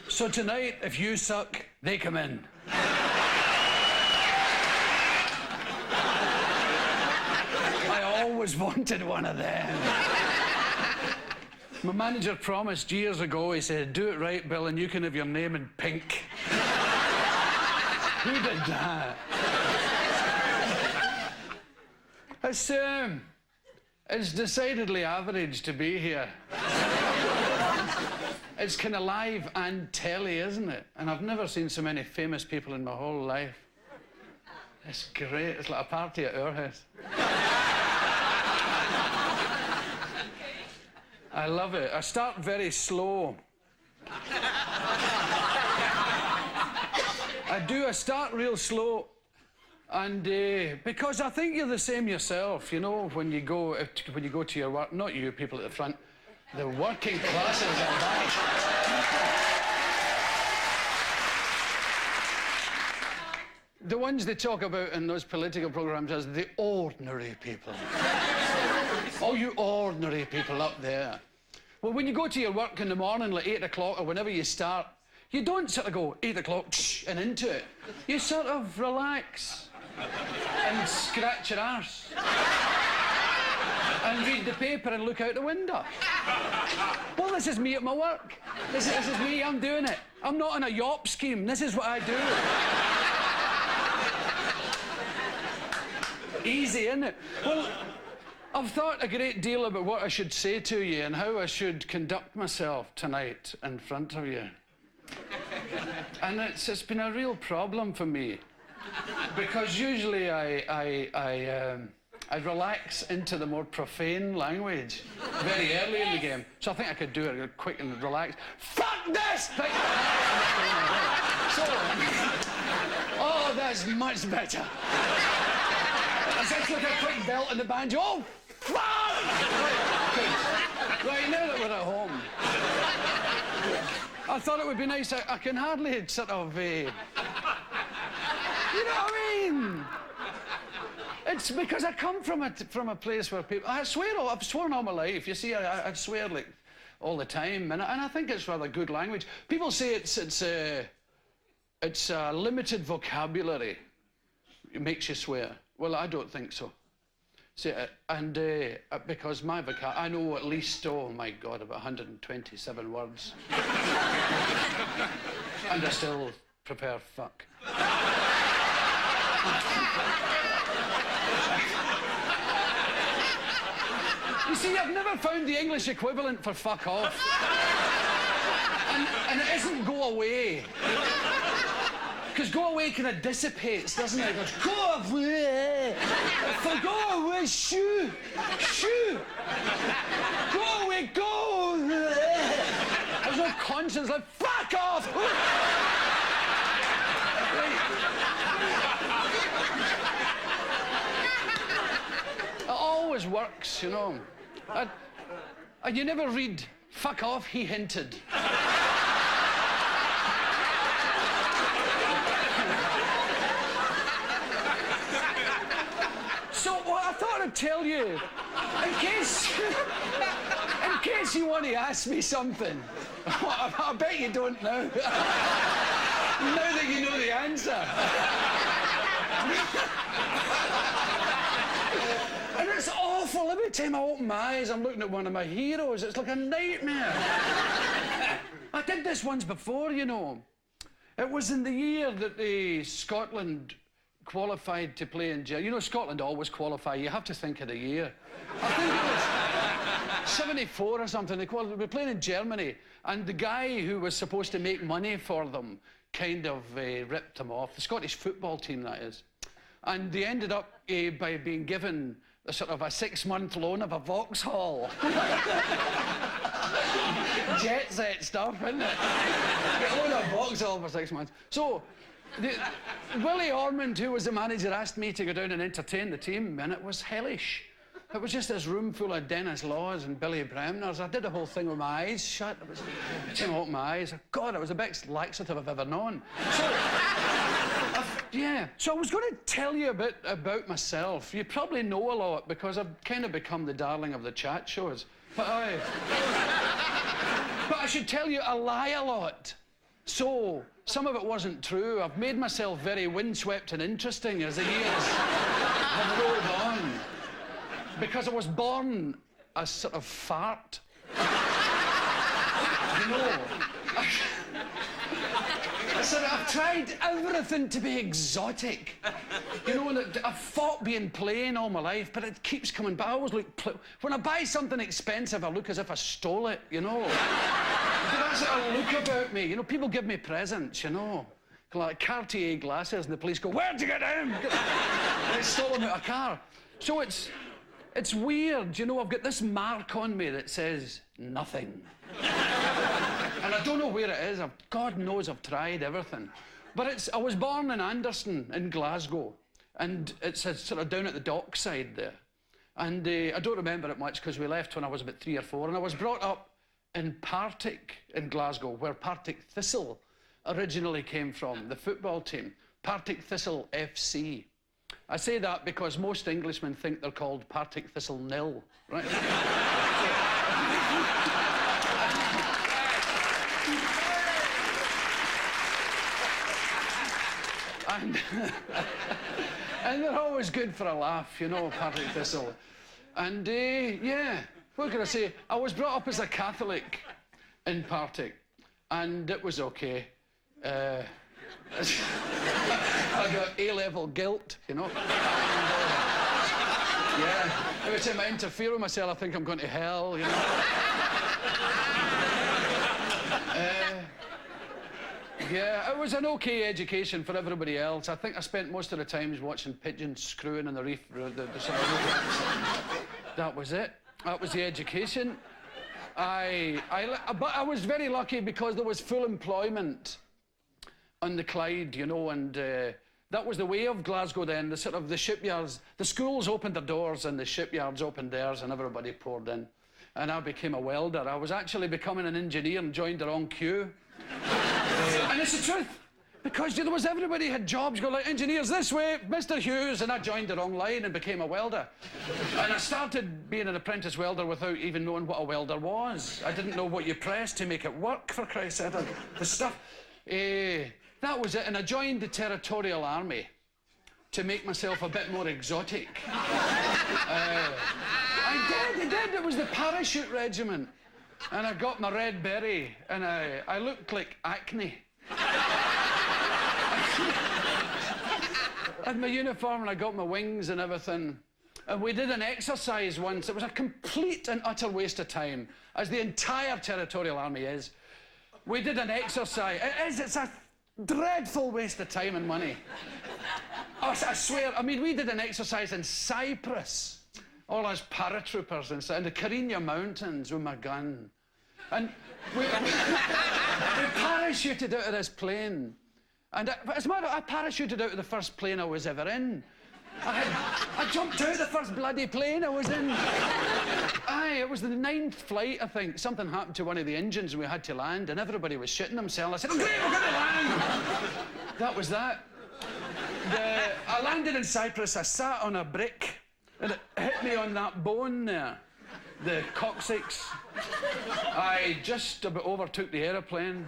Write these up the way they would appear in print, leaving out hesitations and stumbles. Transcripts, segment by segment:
So tonight, if you suck, they come in. I always wanted one of them. My manager promised years ago, he said, do it right, Bill, and you can have your name in pink. Who did that? It's decidedly average to be here. It's kind of live and telly, isn't it? And I've never seen so many famous people in my whole life. It's great. It's like a party at our house. I love it. I start very slow. I start real slow. And because I think you're the same yourself, you know, when you go to your work, not you people at the front, the working classes are back. The ones they talk about in those political programs as the ordinary people. Oh, you ordinary people up there. Well, when you go to your work in the morning, like 8 o'clock or whenever you start, you don't sort of go 8 o'clock and into it. You sort of relax and scratch your arse. And read the paper and look out the window. Well, this is me at my work. This is me, I'm doing it. I'm not on a YOP scheme. This is what I do. Easy, isn't it? Well, I've thought a great deal about what I should say to you and how I should conduct myself tonight in front of you. And it's been a real problem for me. Because usually I relax into the more profane language very early in the game. So I think I could do it quick and relax. Fuck this! Oh, that's much better. It's like a quick belt in the banjo. Oh, fuck! Right, now that we're at home, I thought it would be nice. I can hardly sort of, you know what I mean? It's because I come from a place where people... I've sworn all my life. You see, I swear like all the time, and I think it's rather good language. People say it's a limited vocabulary. It makes you swear. Well, I don't think so. See, because my vocabulary, I know at least, oh my God, about 127 words. And I still prepare fuck. You see, I've never found the English equivalent for fuck off. And it isn't go away. Because go away kind of dissipates, doesn't it? It goes, go away. For go away, shoo. Shoo. Go away, go away. There's no conscience, like, fuck off. It always works, you know. And you never read, fuck off, he hinted. So what I thought I'd tell you, in case you want to ask me something, I bet you don't now. Now that you know the answer. And it's awful. Every time I open my eyes, I'm looking at one of my heroes. It's like a nightmare. I did this once before, you know. It was in the year that Scotland qualified to play in Germany. You know, Scotland always qualify. You have to think of the year. I think it was 74 or something. They were playing in Germany, and the guy who was supposed to make money for them kind of ripped them off. The Scottish football team, that is. And they ended up by being given a sort of a 6-month loan of a Vauxhall. Jet set stuff, isn't it? Get a loan of Vauxhall for 6 months. So, Willie Ormond, who was the manager, asked me to go down and entertain the team, and it was hellish. It was just this room full of Dennis Laws and Billy Bremners. I did the whole thing with my eyes shut. I came out my eyes. God, it was the biggest laxative I've ever known. So, yeah. So I was going to tell you a bit about myself. You probably know a lot because I've kind of become the darling of the chat shows. But I should tell you, I lie a lot. So, some of it wasn't true. I've made myself very windswept and interesting as the years have rolled on. Because I was born a sort of fart. You know. I've tried everything to be exotic. You know, and I've fought being plain all my life, but it keeps coming back. I always look... When I buy something expensive, I look as if I stole it, you know. That's what I look about me. You know, people give me presents, you know. Like Cartier glasses, and the police go, "Where'd you get them?" They stole them out of a car. So it's weird, you know, I've got this mark on me that says nothing. And I don't know where it is. God knows I've tried everything. But I was born in Anderson in Glasgow, and it's sort of down at the dockside there. And I don't remember it much because we left when I was about 3 or 4, and I was brought up in Partick in Glasgow, where Partick Thistle originally came from, the football team, Partick Thistle FC. I say that because most Englishmen think they're called Partick Thistle Nil, right? and they're always good for a laugh, you know, Partick Thistle. And yeah, what can I say? I was brought up as a Catholic in Partick, and it was okay. I got A-level guilt, you know. Yeah, every time I interfere with myself, I think I'm going to hell, you know. Yeah, it was an okay education for everybody else. I think I spent most of the times watching pigeons screwing in the reef. That was it. That was the education. But I was very lucky because there was full employment on the Clyde, you know, and that was the way of Glasgow then. The shipyards, the schools opened their doors and the shipyards opened theirs, and everybody poured in. And I became a welder. I was actually becoming an engineer and joined the wrong queue. And it's the truth, because there was everybody had jobs, go like, engineers this way, Mr. Hughes, and I joined the wrong line and became a welder. And I started being an apprentice welder without even knowing what a welder was. I didn't know what you pressed to make it work, for Christ's sake. The stuff. That was it, and I joined the Territorial Army to make myself a bit more exotic. I did. It was the parachute regiment. And I got my red beret, and I looked like acne. I had my uniform, and I got my wings and everything. And we did an exercise once. It was a complete and utter waste of time, as the entire Territorial Army is. We did an exercise. It's a dreadful waste of time and money. I swear, I mean, we did an exercise in Cyprus. All us paratroopers in the Carigna Mountains with my gun. And we parachuted out of this plane. And as a matter of fact, I parachuted out of the first plane I was ever in. I jumped out of the first bloody plane I was in. It was the 9th flight, I think. Something happened to one of the engines and we had to land, and everybody was shitting themselves. I said, "Great, we're going to land!" That was that. I landed in Cyprus, I sat on a brick, and it hit me on that bone there, the coccyx. I just about overtook the aeroplane.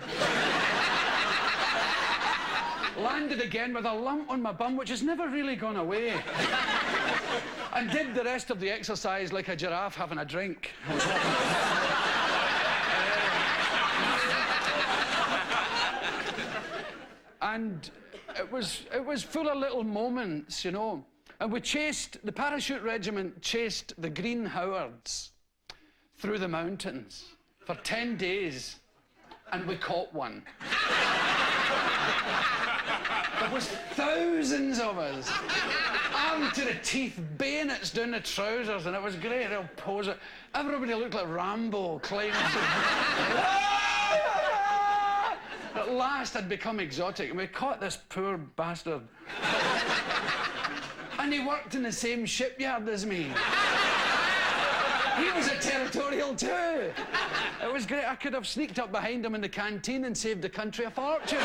Landed again with a lump on my bum, which has never really gone away. And did the rest of the exercise like a giraffe having a drink. And it was full of little moments, you know. And the parachute regiment chased the Green Howards through the mountains for 10 days, and we caught one. The was thousands of us, armed to the teeth, bayonets down the trousers, and it was great. They'll pose it. Everybody looked like Rambo climbing. At last, I'd become exotic, and we caught this poor bastard. And he worked in the same shipyard as me. He was a territorial too. It was great. I could have sneaked up behind him in the canteen and saved the country a fortune.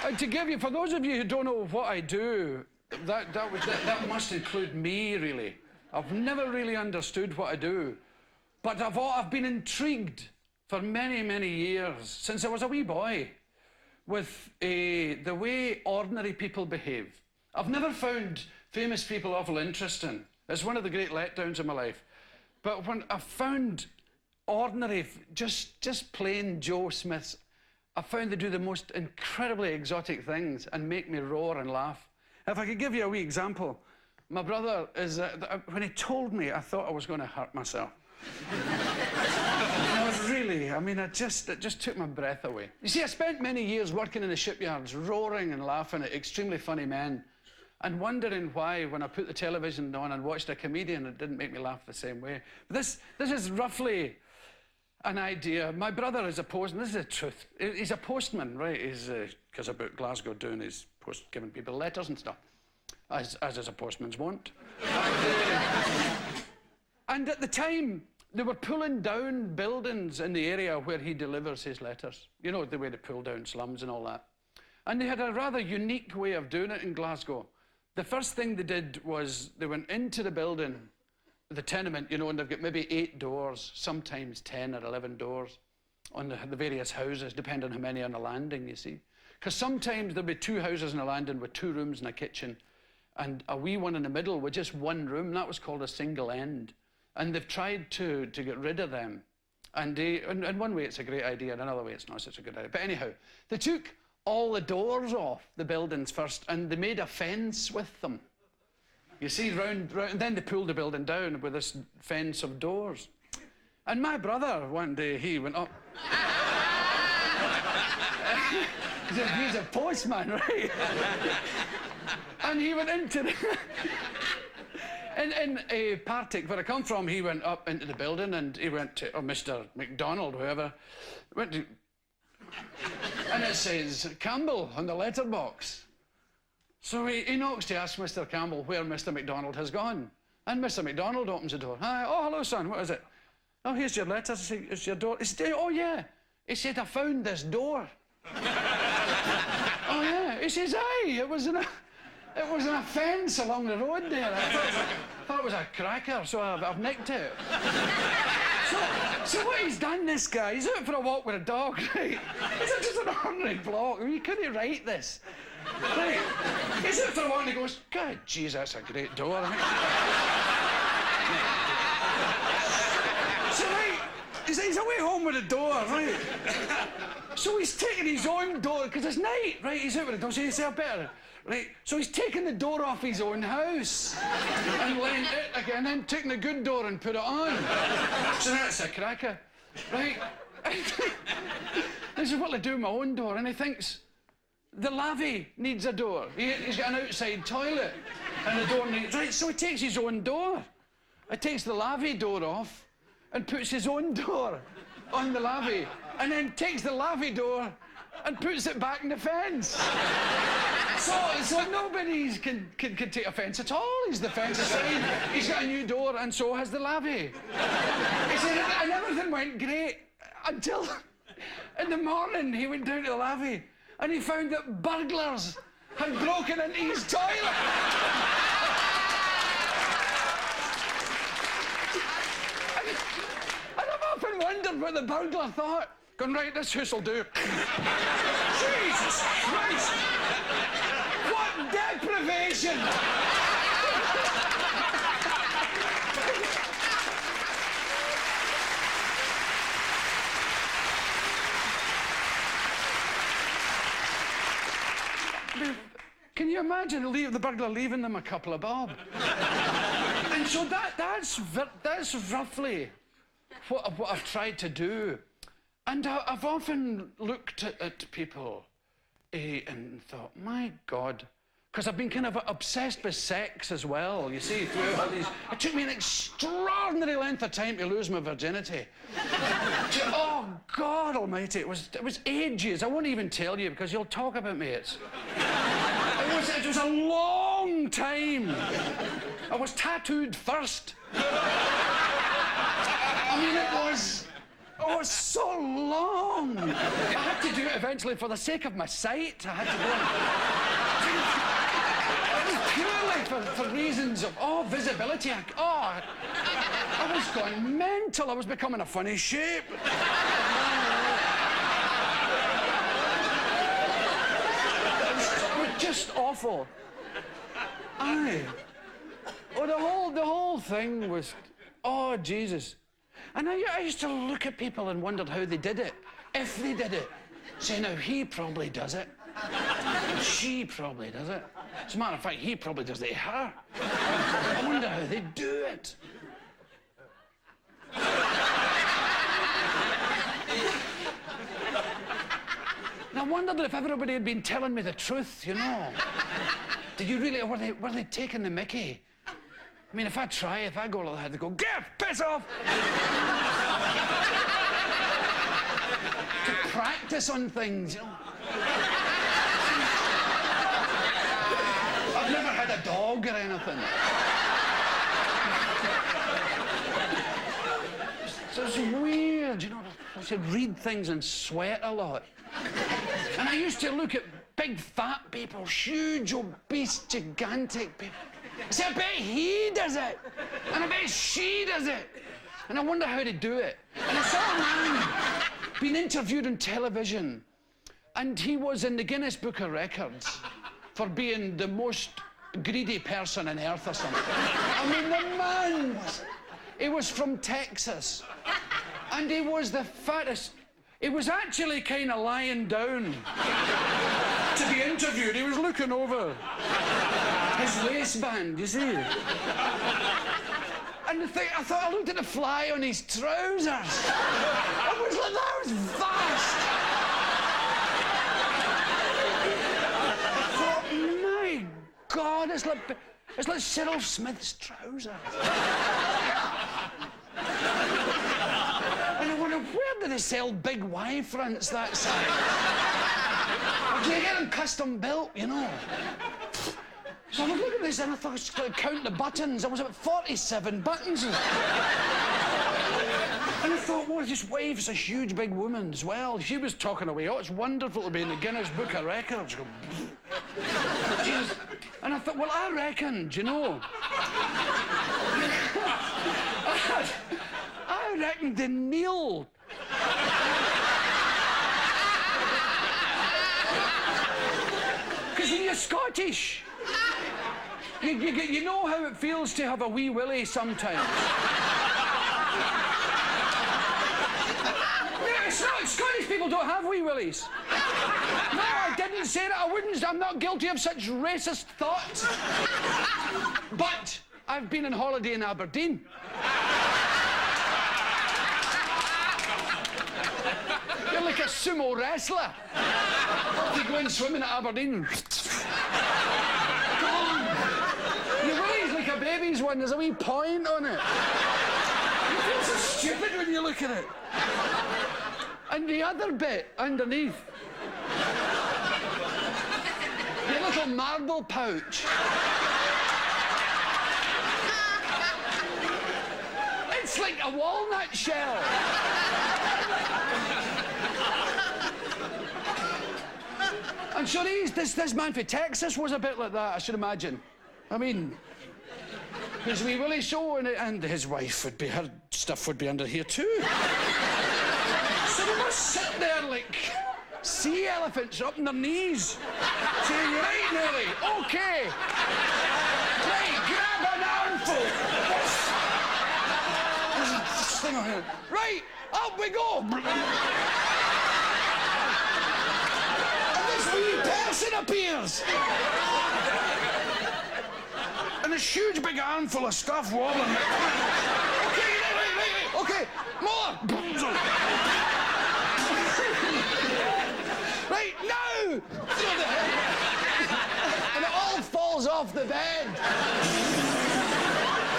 And to give you, for those of you who don't know what I do, that must include me, really. I've never really understood what I do. But I've been intrigued for many, many years, since I was a wee boy, with the way ordinary people behave. I've never found famous people awful interesting. It's one of the great letdowns of my life. But when I found ordinary, just plain Joe Smiths, I found they do the most incredibly exotic things and make me roar and laugh. If I could give you a wee example, my brother is, when he told me, I thought I was going to hurt myself. Really, I mean, it just took my breath away. You see, I spent many years working in the shipyards, roaring and laughing at extremely funny men, and wondering why, when I put the television on and watched a comedian, it didn't make me laugh the same way. This is roughly an idea. My brother is a postman. This is the truth. He's a postman, right? He's because about Glasgow doing his giving people letters and stuff, as is a postman's wont. And at the time, they were pulling down buildings in the area where he delivers his letters. You know, the way they pull down slums and all that. And they had a rather unique way of doing it in Glasgow. The first thing they did was they went into the building, the tenement, you know, and they've got maybe 8 doors, sometimes 10 or 11 doors on the various houses, depending on how many on the landing, you see. Because sometimes there'll be 2 houses on the landing with 2 rooms and a kitchen, and a wee one in the middle with just 1 room. That was called a single end. And they've tried to get rid of them. And in one way, it's a great idea, and another way, it's not such a good idea. But anyhow, they took all the doors off the buildings first, and they made a fence with them. You see, round, and then they pulled the building down with this fence of doors. And my brother, one day, he went up. He's a postman, right? And he went into the... In Partick, where I come from, he went up into the building and he went to, or Mr. McDonald, whoever, went to, and it says Campbell on the letterbox. So he knocks to ask Mr. Campbell where Mr. McDonald has gone. And Mr. McDonald opens the door. Hi, oh, hello, son, what is it? Oh, here's your letter, it's your door. He said, oh, yeah. He said, I found this door. Oh, yeah. He says, aye, it was in a fence along the road there. I thought it was a cracker, so I've nicked it. So what he's done, this guy, he's out for a walk with a dog, right? It's just an ordinary block. I mean, you couldn't write this. Right? He's out for a walk and he goes, God, geez, that's a great door. So, right, he's away home with a door, right? So he's taking his own door, because it's night, right? He's out with a door, so he said, better. Right, so he's taken the door off his own house and lent it again, and then taken the good door and put it on. So that's a cracker, right? This is what I do with my own door, and he thinks the lavvy needs a door. He's got an outside toilet, and the door needs... Right, so he takes his own door. He takes the lavvy door off and puts his own door on the lavvy, and then takes the lavvy door and puts it back in the fence. So nobody can take offence at all. He's the fence aside. He's got a new door, and so has the lavvy. He said, and everything went great until in the morning he went down to the lavvy and he found that burglars had broken into his toilet. And I've often wondered what the burglar thought. Going, right, this house'll do. Jesus Christ! What deprivation! Can you imagine the burglar leaving them a couple of bob? And so that's roughly what I've tried to do. And I've often looked at people and thought, my God, because I've been kind of obsessed with sex as well, you see, throughout all these. It took me an extraordinary length of time to lose my virginity. Oh, God almighty, it was ages. I won't even tell you because you'll talk about me. It was a long time. I was tattooed first. I mean, it was so long. I had to do it eventually for the sake of my sight. I had to do it. Purely for reasons of, visibility. I was going mental. I was becoming a funny shape. It was just awful. Aye. Oh, the whole thing was, oh, Jesus. And I used to look at people and wondered how they did it, if they did it. Say, now, he probably does it. She probably does it. As a matter of fact, he probably does it to her. I wonder how they do it. And I wondered if everybody had been telling me the truth, you know. Did you really, were they taking the mickey? I mean, if I go like that, they go, get piss off! To practice on things, you know. I've never had a dog or anything. So it's weird, you know. I should read things and sweat a lot. And I used to look at big fat people, huge, obese, gigantic people. I said, I bet he does it. And I bet she does it. And I wonder how they do it. And I saw a man being interviewed on television, and he was in the Guinness Book of Records for being the most greedy person on earth or something. I mean, the man he was from Texas, and he was the fattest. He was actually kind of lying down to be interviewed. He was looking over his waistband, you see. And I thought I looked at the fly on his trousers. I was like, that was vast. I thought, my God, it's like Cyril Smith's trousers. And I wonder, where do they sell big Y-fronts that size? Or do you get them custom built, you know? So I was looking at this and I thought I was going to count the buttons. There was about 47 buttons. And I thought, well, this wife is a huge big woman as well. She was talking away. Oh, it's wonderful to be in the Guinness Book of Records. And I thought, well, I reckon, do you know? I reckon they kneel. Because when you're Scottish, you know how it feels to have a wee willy sometimes. It's not, Scottish people don't have wee willies. No, I didn't say that. I'm not guilty of such racist thoughts. But I've been on holiday in Aberdeen. You're like a sumo wrestler. You go in swimming at Aberdeen. Your willy's like a baby's one. There's a wee point on it. You feel so stupid when you look at it. And the other bit underneath, your little marble pouch. It's like a walnut shell. And so this man from Texas was a bit like that, I should imagine. I mean, his wee willy show, and his wife would be, her stuff would be under here too. So they must sit there like sea elephants up on their knees, saying, right, Nelly, okay. Right, grab an armful. This thing on here. Right, up we go. And this wee person appears. And this huge big armful of stuff wobbling. Okay, right. Okay, more. Right, now! And it all falls off the bed.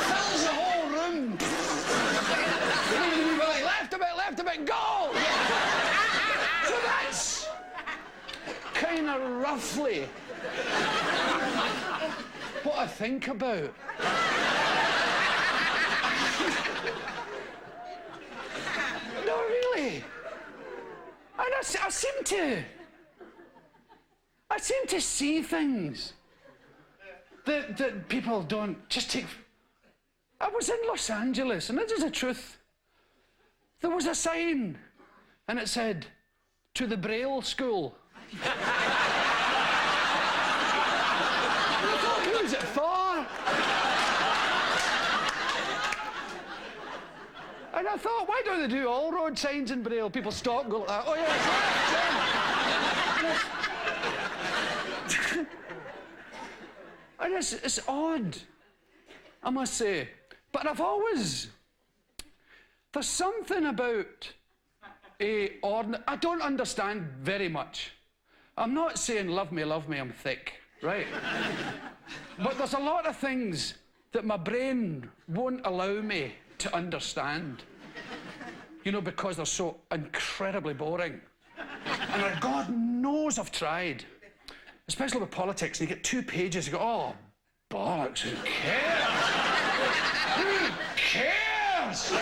Fills the whole room. Left a bit, go! So that's kind of roughly what I think about. No, really. And I seem to see things that people don't just take. I was in Los Angeles, and this is the truth. There was a sign, and it said, "To the Braille School." And I thought, who is it for? And I thought, why don't they do all road signs in Braille? People stop and go like that. Oh, yeah. And it's odd, I must say. But there's something about I don't understand very much. I'm not saying love me, I'm thick, right? But there's a lot of things that my brain won't allow me to understand. You know, because they're so incredibly boring. And God knows I've tried. Especially with politics, and you get 2 pages, you go, oh, bollocks, who cares? Who cares?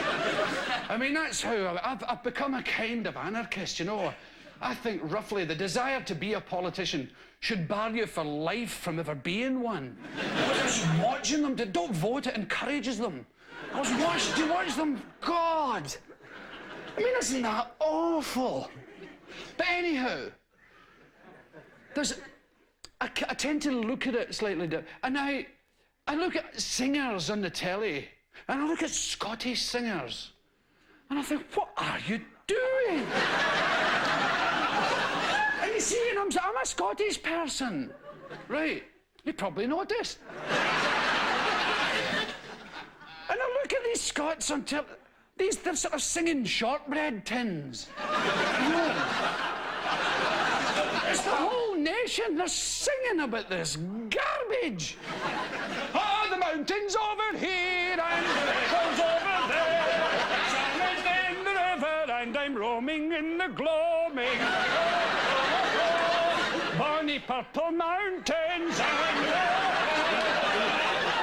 I mean, that's how I've become a kind of anarchist, you know. I think roughly the desire to be a politician should bar you for life from ever being one. I was just watching them. Don't vote, it encourages them. Do you watch them? God! I mean, isn't that awful? But anyhow, I tend to look at it slightly different. And I look at singers on the telly, and I look at Scottish singers, and I think, what are you doing? And you see, and I'm a Scottish person, right? You probably noticed. And I look at these Scots on telly, they're sort of singing shortbread tins. You know? It's the whole nation, they're singing about this garbage. Oh, the mountains over here and the hills over there. Sun is in the river and I'm roaming in the gloaming. Bonny purple mountains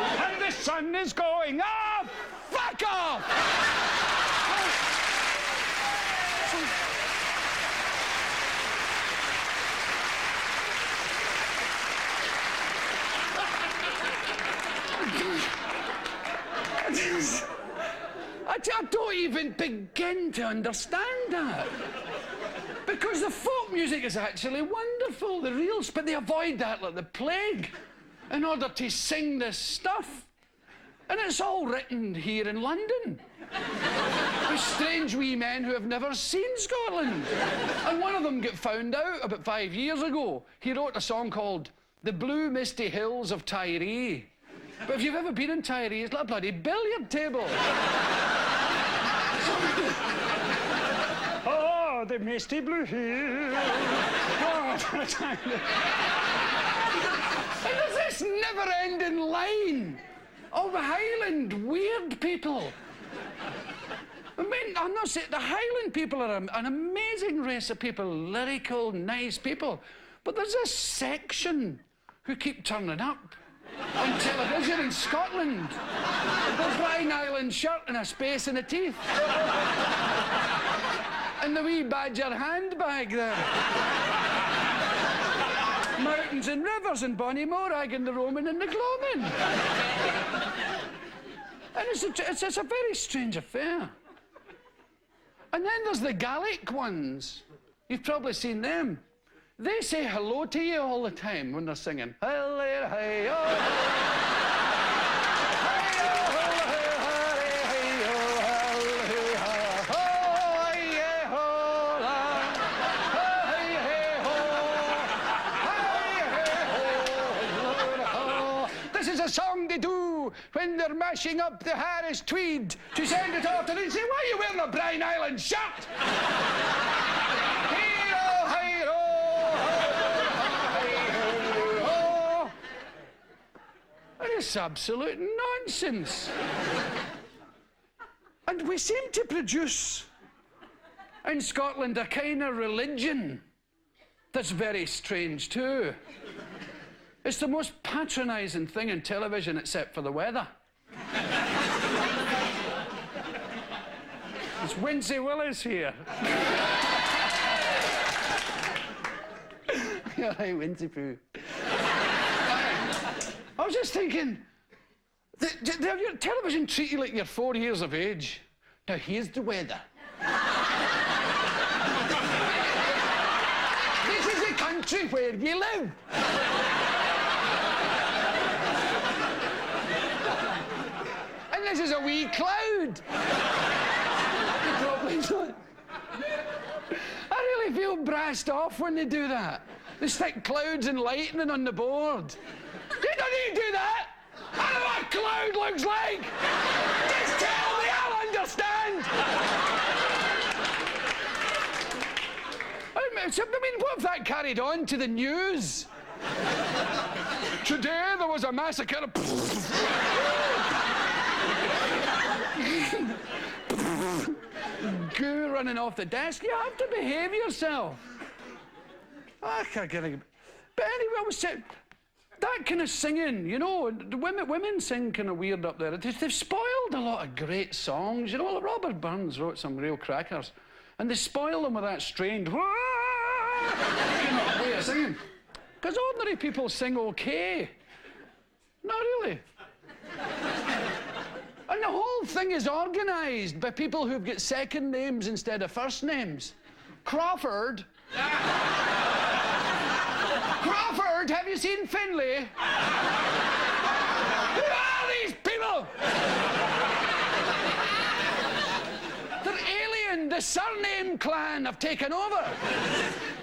and the sun is going up. Fuck off! I don't even begin to understand that. Because the folk music is actually wonderful, the reals, but they avoid that like the plague in order to sing this stuff. And it's all written here in London. With strange wee men who have never seen Scotland. And one of them got found out about 5 years ago. He wrote a song called The Blue Misty Hills of Tyree. But if you've ever been in Tyree, it's like a bloody billiard table. Oh, the misty blue hills. Oh, and there's this never-ending line of Highland weird people. I mean, I'm not saying the Highland people are an amazing race of people, lyrical, nice people. But there's a section who keep turning up on television in Scotland. The Brine Island shirt and a space in the teeth. And the wee badger handbag there. Mountains and rivers and Bonnie Morag and the Roman and the Gloaming. And it's a very strange affair. And then there's the Gaelic ones. You've probably seen them. They say hello to you all the time when they're singing. This is a song they do they're mashing up the Harris tweed to send it off to them. Say, why are you wearing a Brine Island shirt? Hey-oh, hey-oh, hey-oh. It's absolute nonsense. And we seem to produce in Scotland a kind of religion that's very strange too. It's the most patronising thing in television except for the weather. It's Winsy Willis here. You're right, Winsy Poo. I was just thinking, your television treat you like you're 4 years of age. Now here's the weather. This is the country where you live. And this is a wee cloud. You probably don't. I really feel brassed off when they do that. They stick clouds and lightning on the board. You don't need to do that. I know what a cloud looks like. Just tell me, I'll understand. I mean, what if that carried on to the news? Today there was a massacre. Goo running off the desk. You have to behave yourself. I can't get it. But anyway, I was saying, that kind of singing, you know, women sing kind of weird up there. They've spoiled a lot of great songs. You know, Robert Burns wrote some real crackers. And they spoil them with that strained way of singing. Because ordinary people sing okay. Not really. And the whole thing is organised by people who've got second names instead of first names. Crawford. Crawford, have you seen Finlay? Who are these people? They're alien. The surname clan have taken over.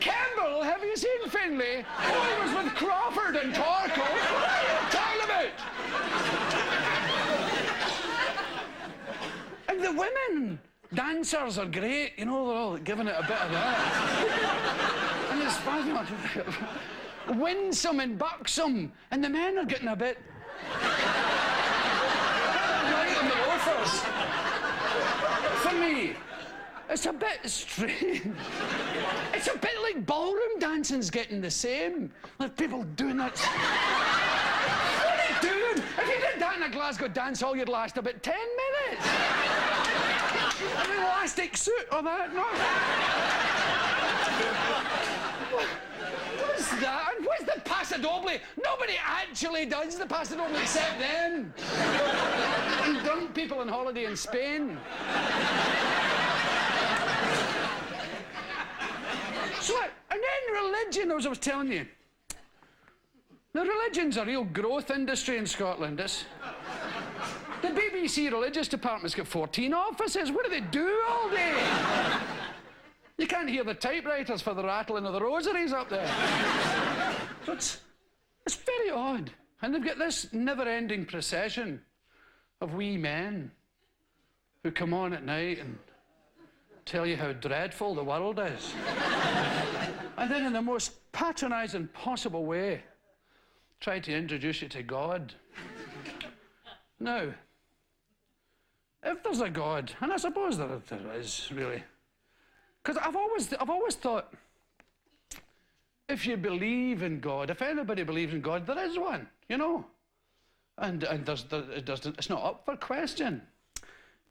Campbell, have you seen Finlay? Oh, he was with Crawford and Torkel. What are you talking about? And the women dancers are great. You know, they're all giving it a bit of that. And it's fabulous. Winsome and buxom. And the men are getting a bit... right on the loafers. For me, it's a bit strange. It's a bit like ballroom dancing's getting the same. Like people doing that. What are you doing? If you did that in a Glasgow dance hall, you'd last about 10 minutes. An elastic suit or that, no? What's that? And what's the paso doble? Nobody actually does the paso doble except them. And drunk people on holiday in Spain. So, and then religion, as I was telling you. The religion's a real growth industry in Scotland. The BBC religious department's got 14 offices. What do they do all day? You can't hear the typewriters for the rattling of the rosaries up there. So it's very odd. And they've got this never-ending procession of wee men who come on at night and tell you how dreadful the world is. And then in the most patronising possible way, try to introduce you to God. Now, if there's a God, and I suppose there is, really, because I've always thought, if you believe in God, if anybody believes in God, there is one, you know, and it's not up for question.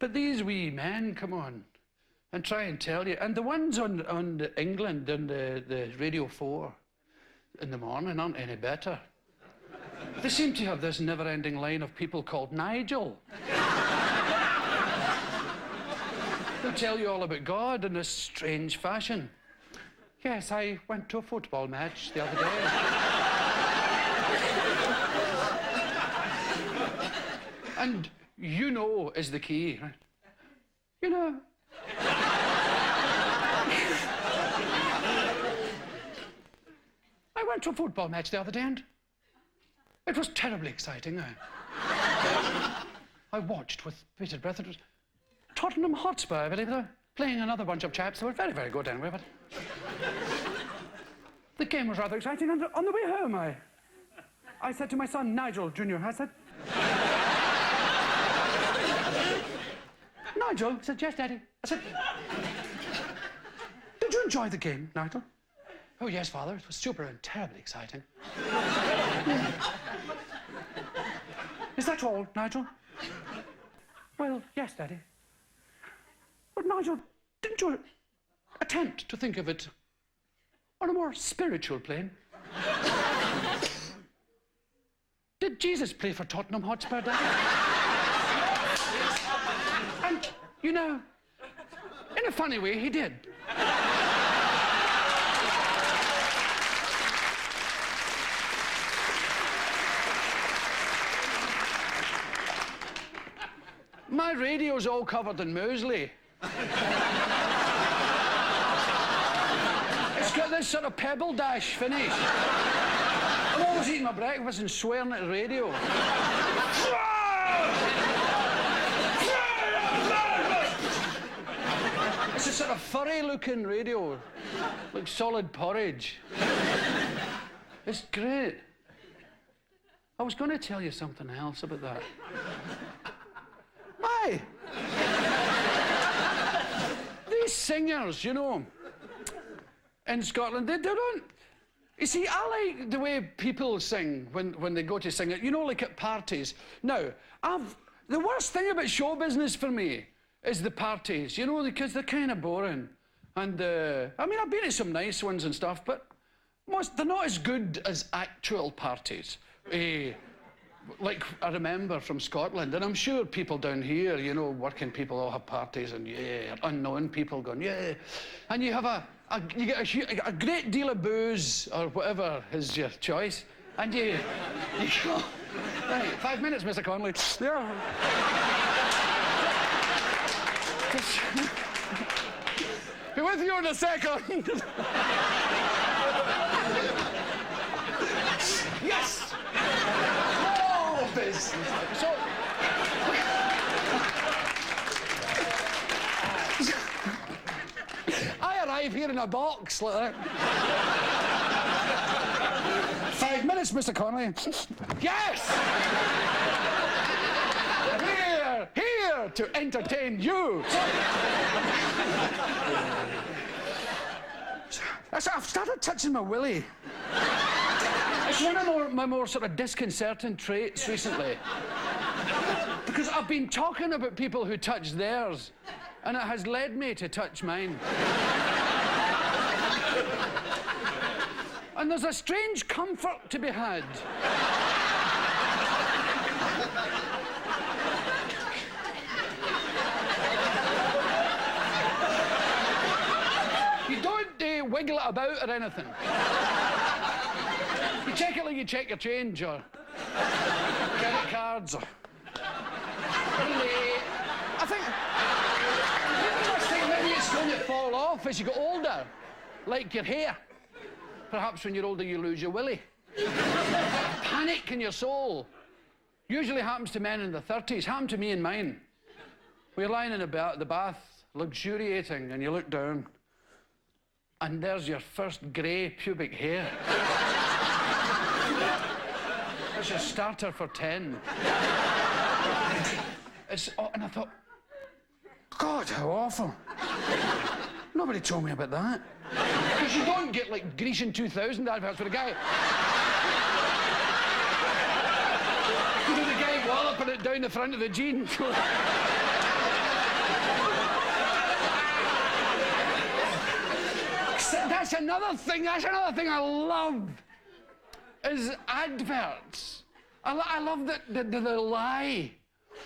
But these wee men come on and try and tell you, and the ones on England on the Radio 4 in the morning aren't any better. They seem to have this never-ending line of people called Nigel. They'll tell you all about God in this strange fashion. Yes, I went to a football match the other day. And you know is the key, right? You know. I went to a football match the other day and it was terribly exciting. I watched with bated breath. It was Tottenham Hotspur, I believe. They were playing another bunch of chaps. They were very, very good anyway, but... The game was rather exciting. And on the way home, I said to my son, Nigel Jr., I said... Nigel? He said, yes, Daddy. I said... Did you enjoy the game, Nigel? Oh, yes, Father. It was super and terribly exciting. Is that all, Nigel? Well, yes, Daddy. But, Nigel, didn't you attempt to think of it on a more spiritual plane? Did Jesus play for Tottenham Hotspur, Daddy? And, you know, in a funny way, he did. My radio's all covered in muesli. It's got this sort of pebble dash finish. I'm always eating my breakfast and swearing at the radio. It's a sort of furry-looking radio, like solid porridge. It's great. I was going to tell you something else about that. Aye. These singers, you know, in Scotland, they don't... You see, I like the way people sing when they go to sing it, you know, like at parties. Now, the worst thing about show business for me is the parties, you know, because they're kind of boring. And, I mean, I've been to some nice ones and stuff, but they're not as good as actual parties. Like I remember from Scotland, and I'm sure people down here, you know, working people all have parties, and yeah, unknown people going, yeah. And you have you get a great deal of booze, or whatever is your choice, and you go, right, 5 minutes, Mr. Connolly. Yeah. Be with you in a second. Yes! No business. So... I arrive here in a box like that. 5 minutes, Mr. Connolly. Yes! We're here to entertain you. So I've started touching my willy. It's one of my more sort of disconcerting traits recently. Because I've been talking about people who touch theirs, and it has led me to touch mine. And there's a strange comfort to be had. You don't wiggle it about or anything. You check it like you check your change or credit cards or... I think maybe it's going to fall off as you get older, like your hair. Perhaps when you're older you lose your willy. Panic in your soul. Usually happens to men in their 30s. Happened to me and mine. We're lying in the bath, luxuriating, and you look down, and there's your first grey pubic hair. It's your starter for 10. And I thought, God, how awful. Nobody told me about that. Because you don't get like Grecian 2000 adverts for a guy. You know, the guy walloping it down the front of the jeans. That's another thing I love, is adverts. I love the lie.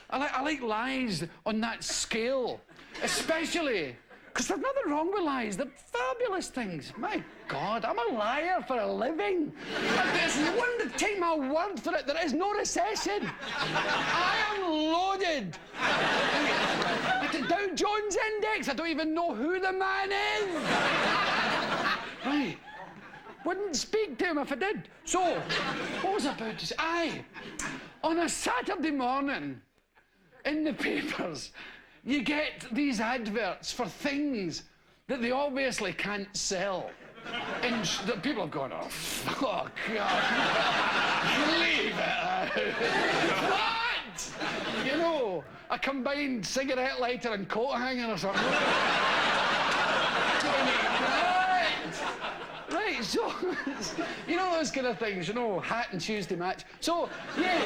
I like lies on that scale, especially because there's nothing wrong with lies. They're fabulous things. My God, I'm a liar for a living. There's no one to take my word for it. There is no recession. I am loaded. At the Dow Jones Index, I don't even know who the man is. Right. Wouldn't speak to him if I did. So, what was I about to say? On a Saturday morning, in the papers, you get these adverts for things that they obviously can't sell. And that people have gone, oh, God, leave it out. What? You know, a combined cigarette lighter and coat hanger or something. Right, so, you know those kind of things, you know, hat and Tuesday match. So, yeah,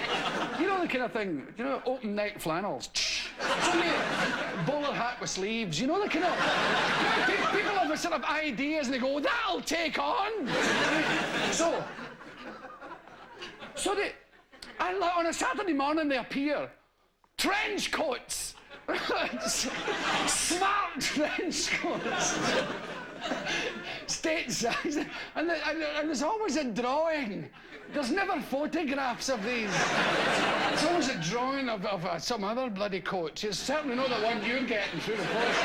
you know the kind of thing, you know, open neck flannels. So, yeah, bowler hat with sleeves, you know the kind of... People have sort of ideas and they go, that'll take on. So they... And like, on a Saturday morning they appear. Trench coats. Smart trench coats. State size. And there's always a drawing. There's never photographs of these. It's always a drawing of some other bloody coat. It's certainly not the one you're getting through the post.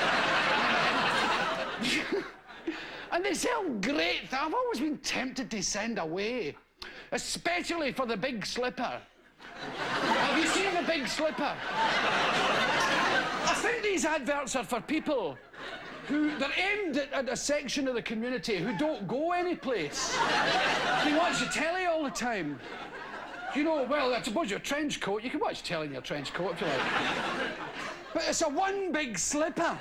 And they sell great things. I've always been tempted to send away, especially for the big slipper. Have you seen the big slipper? I think these adverts are for people they're aimed at a section of the community who don't go anyplace. They watch the telly all the time. You know, well, I suppose your trench coat, you can watch telly in your trench coat if you like. But it's a one big slipper.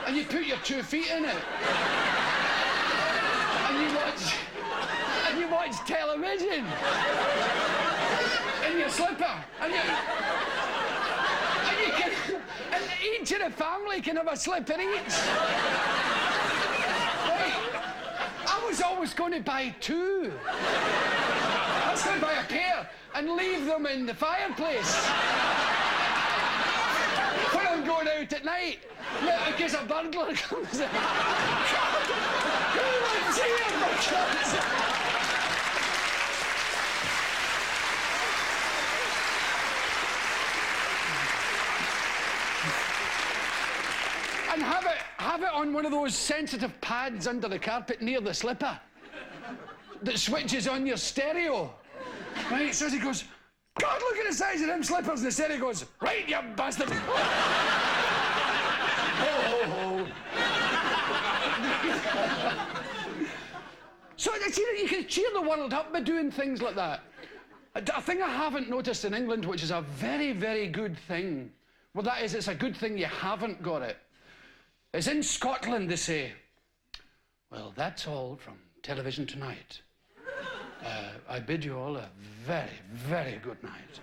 And you put your 2 feet in it. And you watch television. In your slipper. And each in the family can have a slipper each. Right. I was always going to buy 2. I was going to buy a pair and leave them in the fireplace. When I'm going out at night, in case a burglar comes in. And have it on one of those sensitive pads under the carpet near the slipper that switches on your stereo. Right, so he goes, God, look at the size of them slippers. And the stereo goes, right, you bastard. Ho, ho, ho. So you can cheer the world up by doing things like that. A thing I haven't noticed in England, which is a very, very good thing, well, that is, it's a good thing you haven't got it. It's in Scotland, they say, well, that's all from television tonight. I bid you all a very, very good night.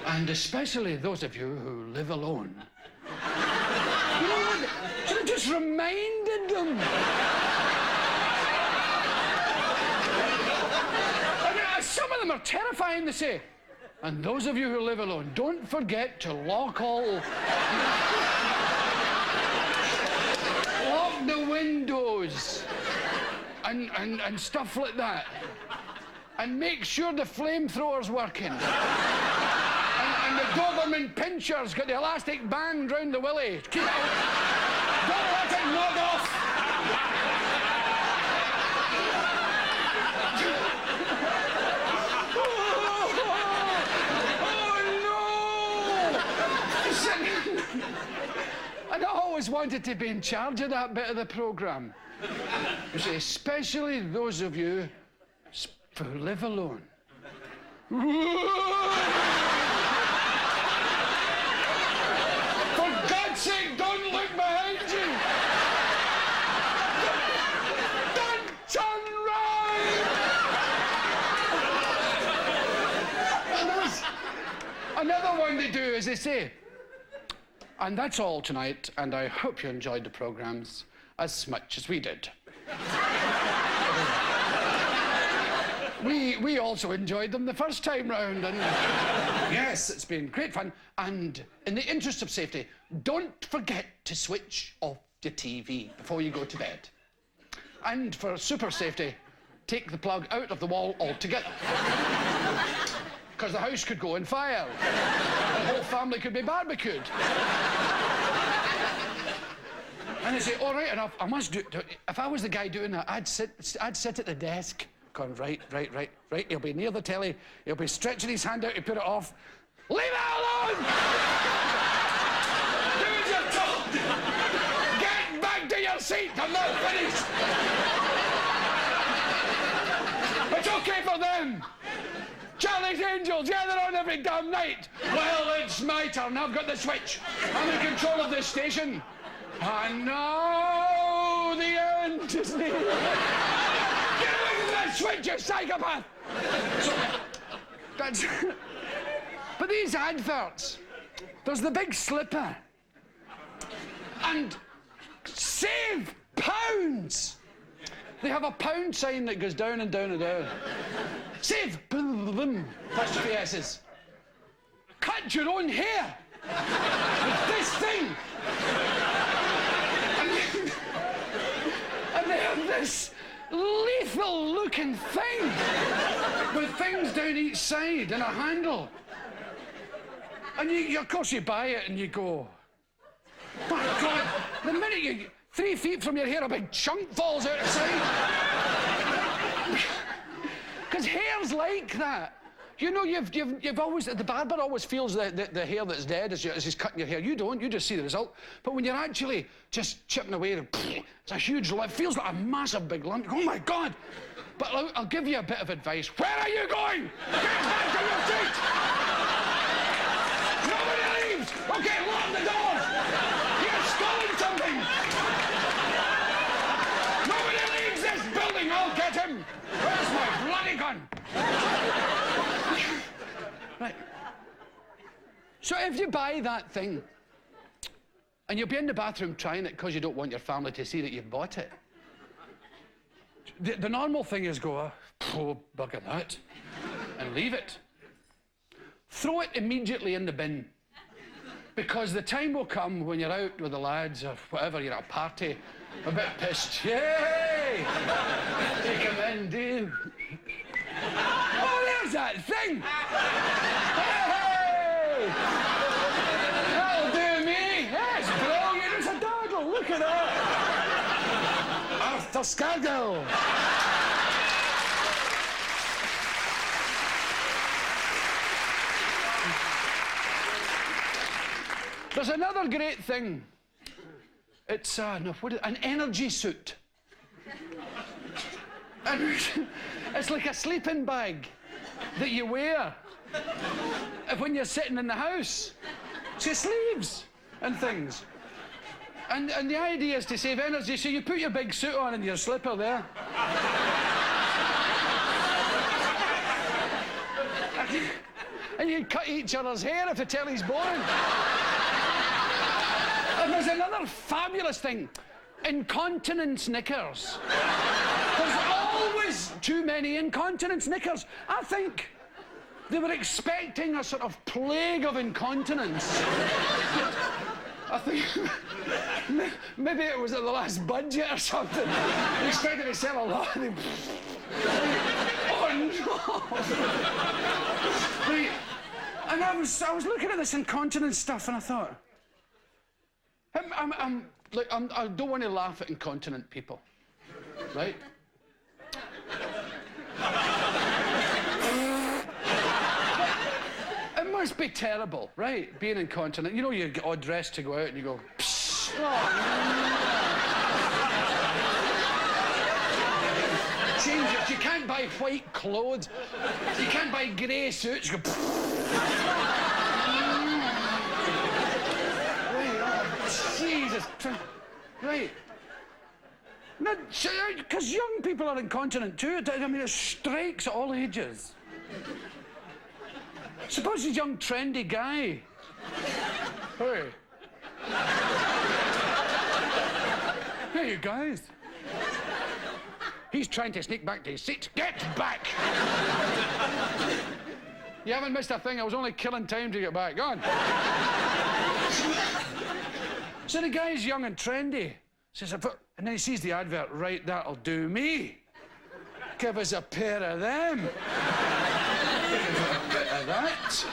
And especially those of you who live alone. You know what? Should have just reminded them. Some of them are terrifying, they say. And those of you who live alone, don't forget to lock the windows and stuff like that. And make sure the flamethrower's working. And the Doberman pincher's got the elastic band round the willy. Keep it out. Don't let it nod off. And I always wanted to be in charge of that bit of the programme. You see, especially those of you who live alone. For God's sake, don't look behind you! Don't turn round! Another one they do is they say, and that's all tonight, and I hope you enjoyed the programmes as much as we did. We also enjoyed them the first time round, and yes, it's been great fun. And in the interest of safety, don't forget to switch off your TV before you go to bed. And for super safety, take the plug out of the wall altogether. Because the house could go on fire. The whole family could be barbecued. And they say, all right enough, I must do it. If I was the guy doing that, I'd sit at the desk, going, right. He'll be near the telly, he'll be stretching his hand out to put it off. Leave it alone! Do as you're told! Get back to your seat! I'm not finished! It's okay for them! Charlie's Angels, yeah, they're on every damn night! Well, it's my turn. I've got the switch. I'm in control of this station. And now the end is near. Get away from that switch, you psychopath! So, that's... But these adverts, there's the big slipper. And save pounds. They have a pound sign that goes down and down and down. Save, boom, boom, boom. That's three S's. Cut your own hair with this thing. And they have this lethal looking thing with things down each side and a handle. And you, of course, you buy it and you go, my God, the minute you, 3 feet from your hair, a big chunk falls out the side. Because hair's like that. You know, you've always, the barber always feels the hair that's dead as he's cutting your hair. You don't, you just see the result. But when you're actually just chipping away, it's a huge lump. It feels like a massive big lump. Oh my God. But I'll give you a bit of advice. Where are you going? Get back to your seat! Nobody leaves! Okay, lock the door! You're stolen something! Nobody leaves this building! I'll get him! Where's my bloody gun? Right. So if you buy that thing, and you'll be in the bathroom trying it because you don't want your family to see that you've bought it, the normal thing is go, oh, bugger that, and leave it. Throw it immediately in the bin. Because the time will come when you're out with the lads or whatever, you're at a party, a bit pissed. Yay! Take him in, do you? Oh, there's that thing! Hey! That'll do me! That's brilliant! It's a doggle! Look at that! Arthur Scargill! There's another great thing. It's an energy suit. And it's like a sleeping bag that you wear when you're sitting in the house. It's your sleeves and things. And the idea is to save energy, so you put your big suit on and your slipper there. And you cut each other's hair if the telly's boring. And there's another fabulous thing. Incontinence knickers. There's always too many incontinence knickers. I think they were expecting a sort of plague of incontinence. I think maybe it was at the last budget or something. They expected to sell a lot. Oh no! Right. And I was looking at this incontinence stuff and I thought, I don't want to laugh at incontinent people, right? It must be terrible, right? Being incontinent. You know, you get all dressed to go out and you go, psh, oh, change it. You can't buy white clothes. You can't buy grey suits. You go, Jesus. Right. Because young people are incontinent too. I mean, it strikes at all ages. Suppose he's a young, trendy guy. Hey. Hey, you guys. He's trying to sneak back to his seat. Get back! You haven't missed a thing. I was only killing time to get back. Go on. So the guy's young and trendy. Says, and then he sees the advert. Right, that'll do me. Give us a pair of them. Give us a bit of that.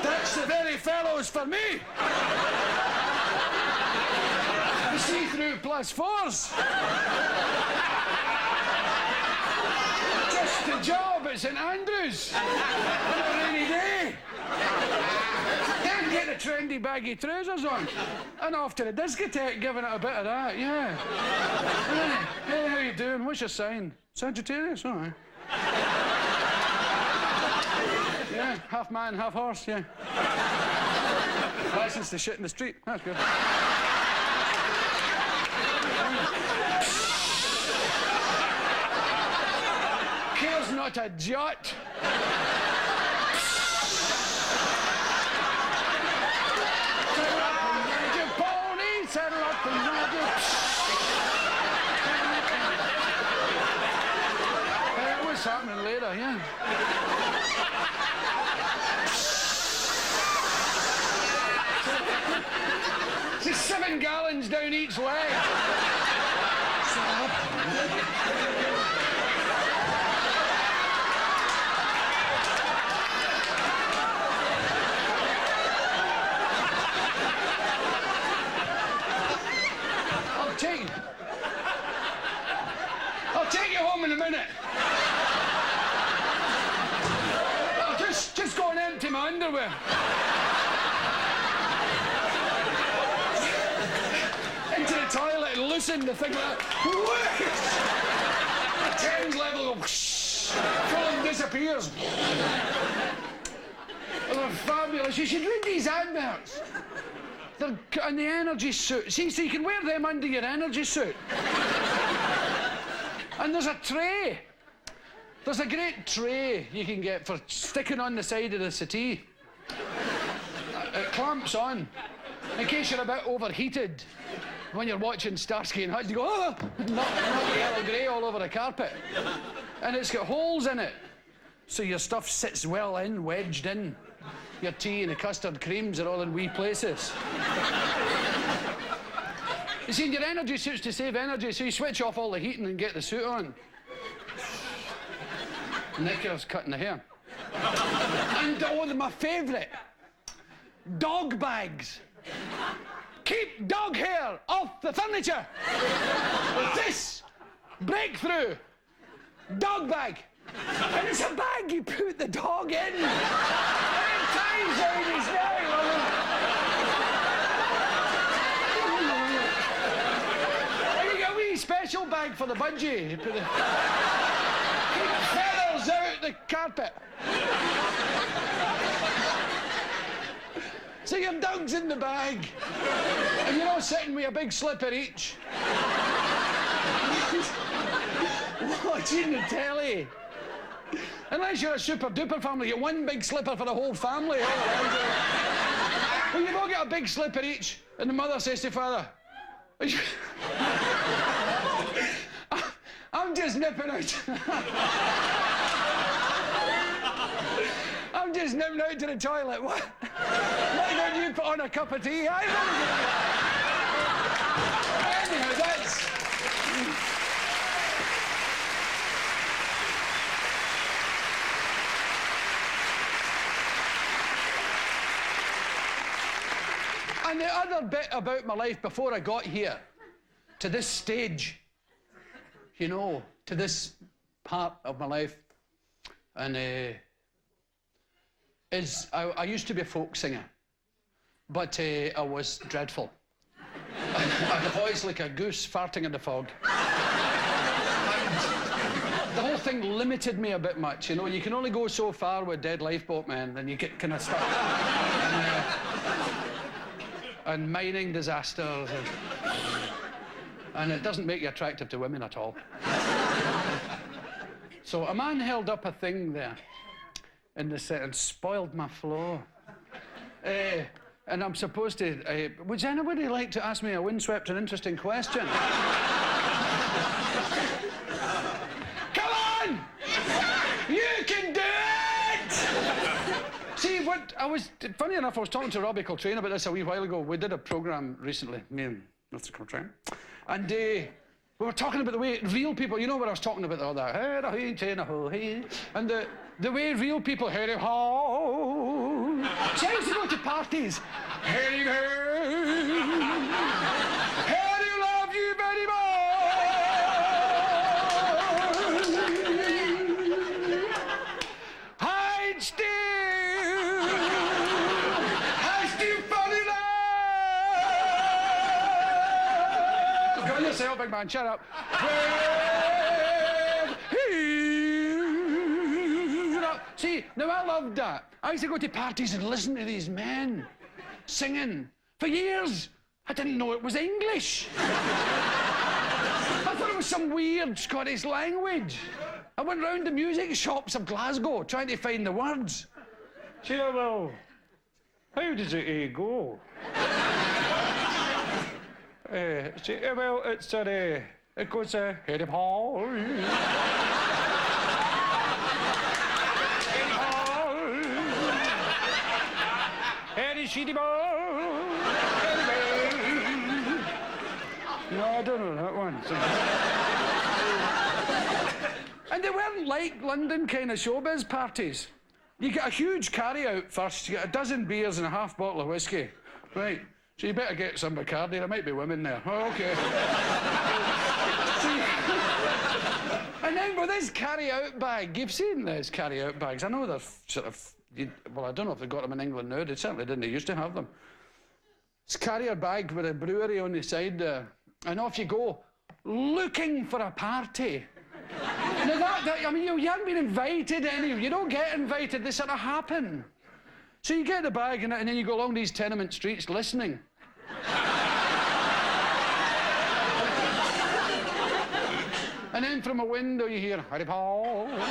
That's the very fellows for me. You see, through plus fours. Just a job at St Andrews on a rainy day. Can't get the trendy baggy trousers on. And off to the discotheque, giving it a bit of that, yeah. Hey, how you doing? What's your sign? Sagittarius, all right. Yeah, half man, half horse, yeah. License to shit in the street, that's good. Cares not a jot. Saddle up and ride it. What's happening later, yeah? It's 7 gallons down each leg. I'll take you home in a minute. I'll just go and empty my underwear. Into the toilet and loosen the thing like that. The Thames level goes, film disappears. Oh, they're fabulous. You should read these adverts. They're in the energy suit. See, so you can wear them under your energy suit. And there's a tray. There's a great tray you can get for sticking on the side of the settee. It clamps on. In case you're a bit overheated when you're watching Starsky and Hutch, you go, oh, not yellow grey all over the carpet. And it's got holes in it. So your stuff sits well in, wedged in. Your tea and the custard creams are all in wee places. You see, in your energy suit's to save energy, so you switch off all the heating and get the suit on. Knickers cutting the hair. And my favourite, dog bags. Keep dog hair off the furniture. With this breakthrough dog bag. And it's a bag you put the dog in. Times down his neck. And you get a wee special bag for the budgie. You put the... Keep feathers out the carpet. So your dog's in the bag. And you're all sitting with a big slipper each. Watching the telly. Unless you're a super duper family, you get one big slipper for the whole family. Well, you've all got a big slipper each, and the mother says to father, I'm just nipping out. I'm just nipping out to the toilet. What? Why don't you put on a cup of tea? Anyhow, that's... And the other bit about my life before I got here, to this stage, you know, to this part of my life, and I used to be a folk singer, but I was dreadful. I had a voice like a goose farting in the fog. The whole thing limited me a bit much, you know. You can only go so far with Dead Lifeboat Man, then you get kind of stuck. And mining disasters, and it doesn't make you attractive to women at all. So a man held up a thing there in the set and spoiled my floor. And I'm supposed to... would anybody like to ask me a windswept and interesting question? Come on! You can do it! See, funny enough, I was talking to Robbie Coltrane about this a wee while ago. We did a programme recently, me and Mr. Coltrane. And we were talking about the way real people, you know what I was talking about all that, and the way real people, so I used to go to parties, up, big man, shut up. See, now I loved that. I used to go to parties and listen to these men singing for years. I didn't know it was English. I thought it was some weird Scottish language. I went round the music shops of Glasgow trying to find the words. Yeah, well, how does it go? Well, it's it goes Harry Paul. Harry Sheedy Ball. No, I don't know that one. And they weren't like London kind of showbiz parties. You get a huge carry-out first, you get a dozen beers and a half bottle of whiskey. Right, so you better get some Bacardi, there might be women there. Oh, okay. And then with this carry-out bag, you've seen these carry-out bags. I know they're sort of, well, I don't know if they've got them in England now. They certainly didn't, they used to have them. It's a carrier bag with a brewery on the side there. And off you go, looking for a party. Now I mean, you haven't been invited anywhere. You don't get invited, they sort of happen. So you get the bag and then you go along these tenement streets listening. And then from a window you hear, Harry Paul, Harry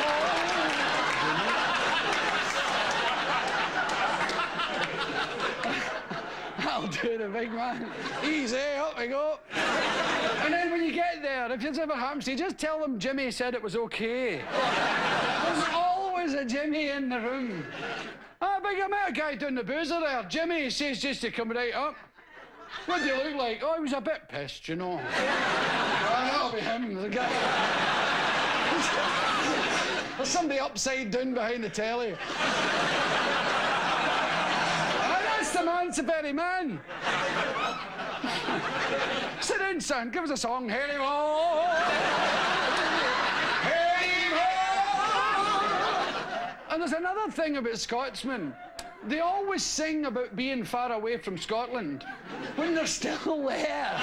Paul. I'll do the big man. Easy, up we go. And then when you get there, if this ever happens to you, just tell them Jimmy said it was okay. There's always a Jimmy in the room. I met a guy doing the boozer there. Jimmy says just to come right up. What do you look like? Oh, he was a bit pissed, you know. That'll be him, the guy. There's somebody upside down behind the telly. That's the man, it's the very man. Sit down, son, give us a song. Harry Ho! Harry Ho! And there's another thing about Scotsmen. They always sing about being far away from Scotland when they're still there.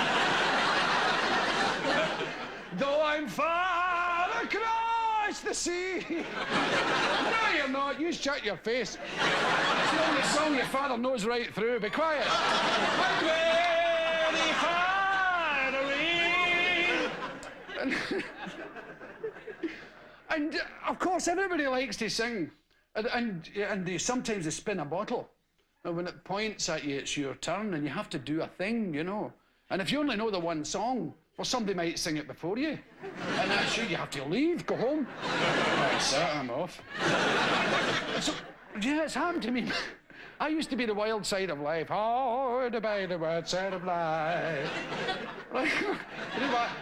Though I'm far across the sea. No, you're not. You shut your face. It's the only song your father knows right through. Be quiet. I'm very far away. And of course, everybody likes to sing. And sometimes they spin a bottle. And when it points at you, it's your turn, and you have to do a thing, you know. And if you only know the one song, well, somebody might sing it before you. And that's you have to leave, go home. Right, sir, I'm off. So, yeah, it's happened to me. I used to be the wild side of life. Oh, to be the wild side of life.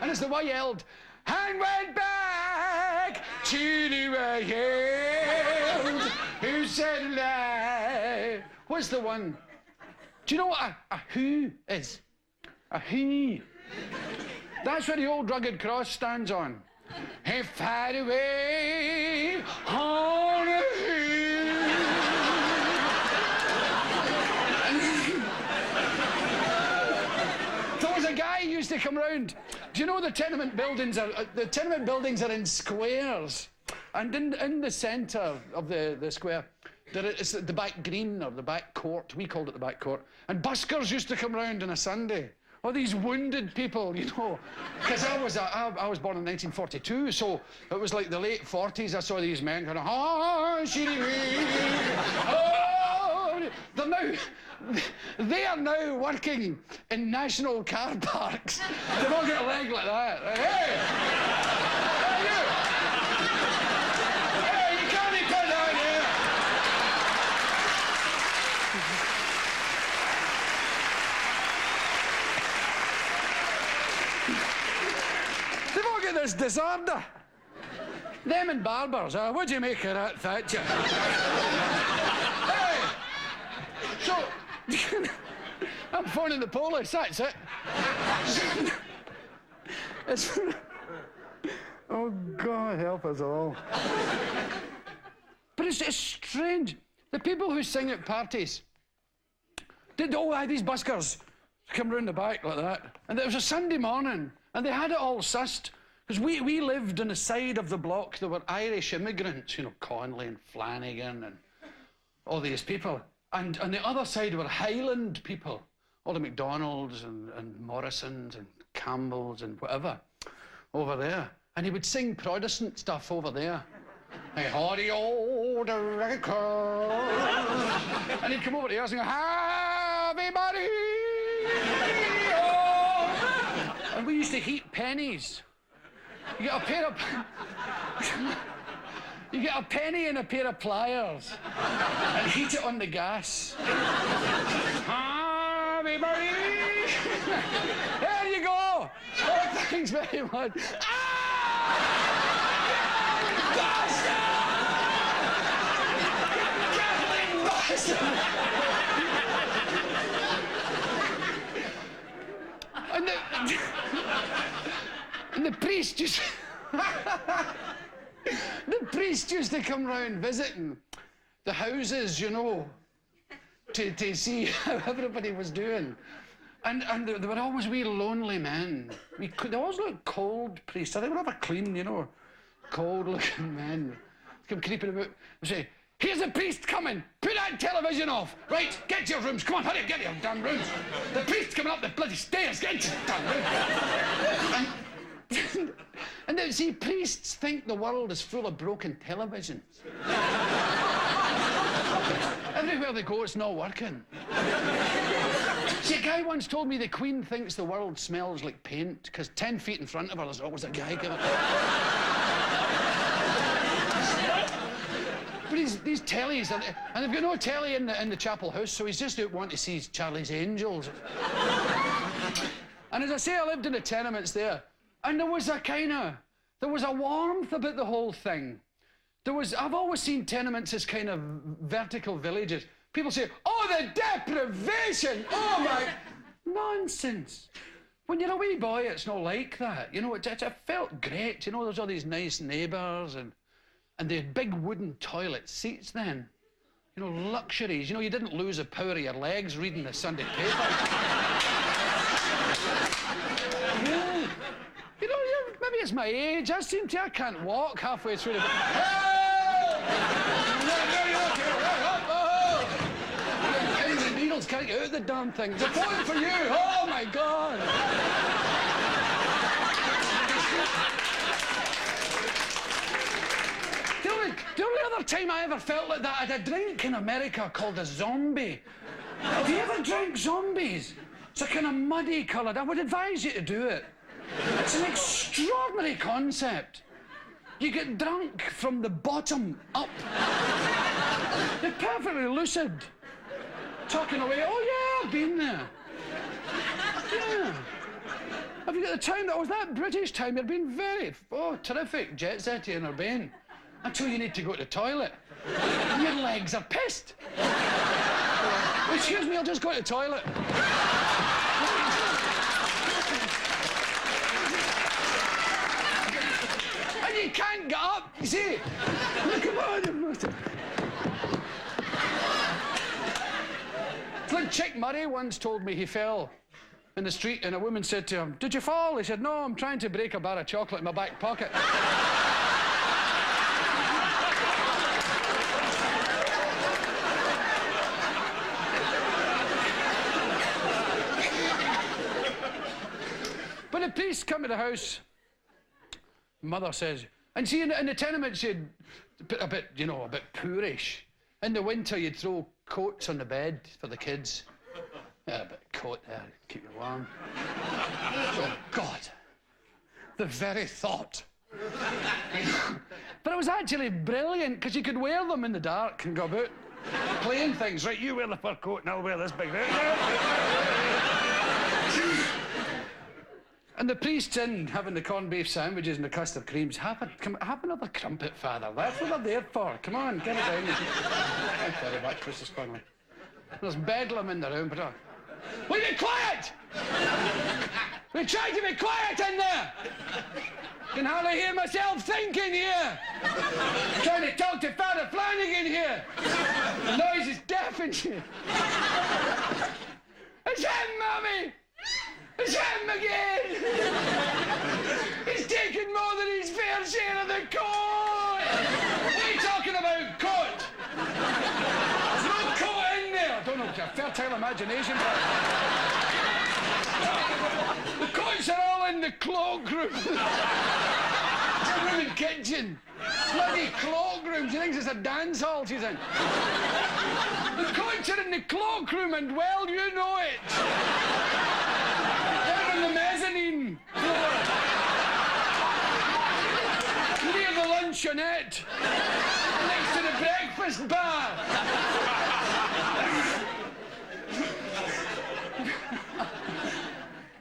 And it's the way I yelled, and went back to the wild who said life. What's the one? Do you know what a who is? A who. That's what the old rugged cross stands on. Hey, far away on a hill. There was a guy who used to come round. Do you know the tenement buildings are in squares, and in the centre of the square, it's the back green or the back court. We called it the back court. And buskers used to come round on a Sunday. All these wounded people, you know, because I was born in 1942, so it was like the late 40s. I saw these men going, oh, they are now working in national car parks. They've all got a leg like that. Hey, you! Hey, you can't put that here. They've all got this disorder. Them and barbers, what do you make of that, Thatcher? Hey! So, I'm phoning the police, that's it. Oh, God help us all. But it's strange. The people who sing at parties, these buskers, come round the back like that. And it was a Sunday morning, and they had it all sussed. Because we lived on the side of the block, there were Irish immigrants, you know, Connolly and Flanagan and all these people. And on the other side were Highland people, all the McDonalds and Morrisons and Campbells and whatever over there. And he would sing Protestant stuff over there. Hey, howdy, old record. And he'd come over to us and go, everybody. Oh. And we used to heat pennies. You get a pair of... You get a penny and a pair of pliers and heat it on the gas. Everybody. There you go. Oh, thanks very much. And the priest just... The priest used to come round visiting the houses, you know, to see how everybody was doing. And there were always wee lonely men. They always looked cold, priests. They were never clean, you know, cold-looking men. Come creeping about and say, here's the priest coming. Put that television off. Right, get to your rooms. Come on, hurry, get to your damn rooms. The priest's coming up the bloody stairs. Get into the damn room. And then, see, priests think the world is full of broken televisions. Everywhere they go, it's not working. See, a guy once told me the Queen thinks the world smells like paint, because 10 feet in front of her, there's always a guy going. But these tellies, and they've got no telly in the chapel house, so he's just out wanting to see Charlie's Angels. And as I say, I lived in the tenements there. And there was a warmth about the whole thing. I've always seen tenements as kind of vertical villages. People say, oh, the deprivation, oh my, nonsense. When you're a wee boy, it's not like that. You know, it felt great. You know, there's all these nice neighbours and they had big wooden toilet seats then. You know, luxuries. You know, you didn't lose the power of your legs reading the Sunday paper. Yeah. You know, maybe it's my age. I can't walk halfway through the... Pins and needles can't get out the damn thing. It's a point for you. Oh, my God. The only other time I ever felt like that, I had a drink in America called a zombie. Have you ever drank zombies? It's a kind of muddy coloured. I would advise you to do it. It's an extraordinary concept. You get drunk from the bottom up. You're perfectly lucid. Talking away, oh yeah, I've been there. Yeah. Have you got the time? That was that British time. You've been very, terrific, jet setty and urbane. Until you need to go to the toilet. And your legs are pissed. Excuse me, I'll just go to the toilet. And you can't get up, you see? Come on. It's like Chick Murray once told me he fell in the street and a woman said to him, did you fall? He said, no, I'm trying to break a bar of chocolate in my back pocket. When the priest come to the house, mother says, and see, in the tenements, you'd put a bit, you know, a bit poorish. In the winter, you'd throw coats on the bed for the kids. Yeah, a bit of coat there, keep you warm. Oh, God. The very thought. But it was actually brilliant, because you could wear them in the dark and go about playing things. Right, you wear the fur coat and I'll wear this big... And the priest's in having the corned beef sandwiches and the custard creams. Have another crumpet, Father. That's what they're there for. Come on, get it down. Thanks very much, Mrs. Connolly. There's bedlam in the room, but... Will you be quiet? We try to be quiet in there. Can hardly hear myself thinking here. Trying to talk to Father Flanagan here. The noise is deafening you. It's him, Mummy! It's him again! He's taken more than his fair share of the coat! What are you talking about, coat? There's no coat in there! I don't know, it's a fertile imagination. The coats are all in the cloakroom. It's a room and kitchen. Bloody cloakroom. She thinks it's a dance hall she's in. The coats are in the cloakroom, and well, you know it. They're on the mezzanine floor. Near the luncheonette. Next to the breakfast bar.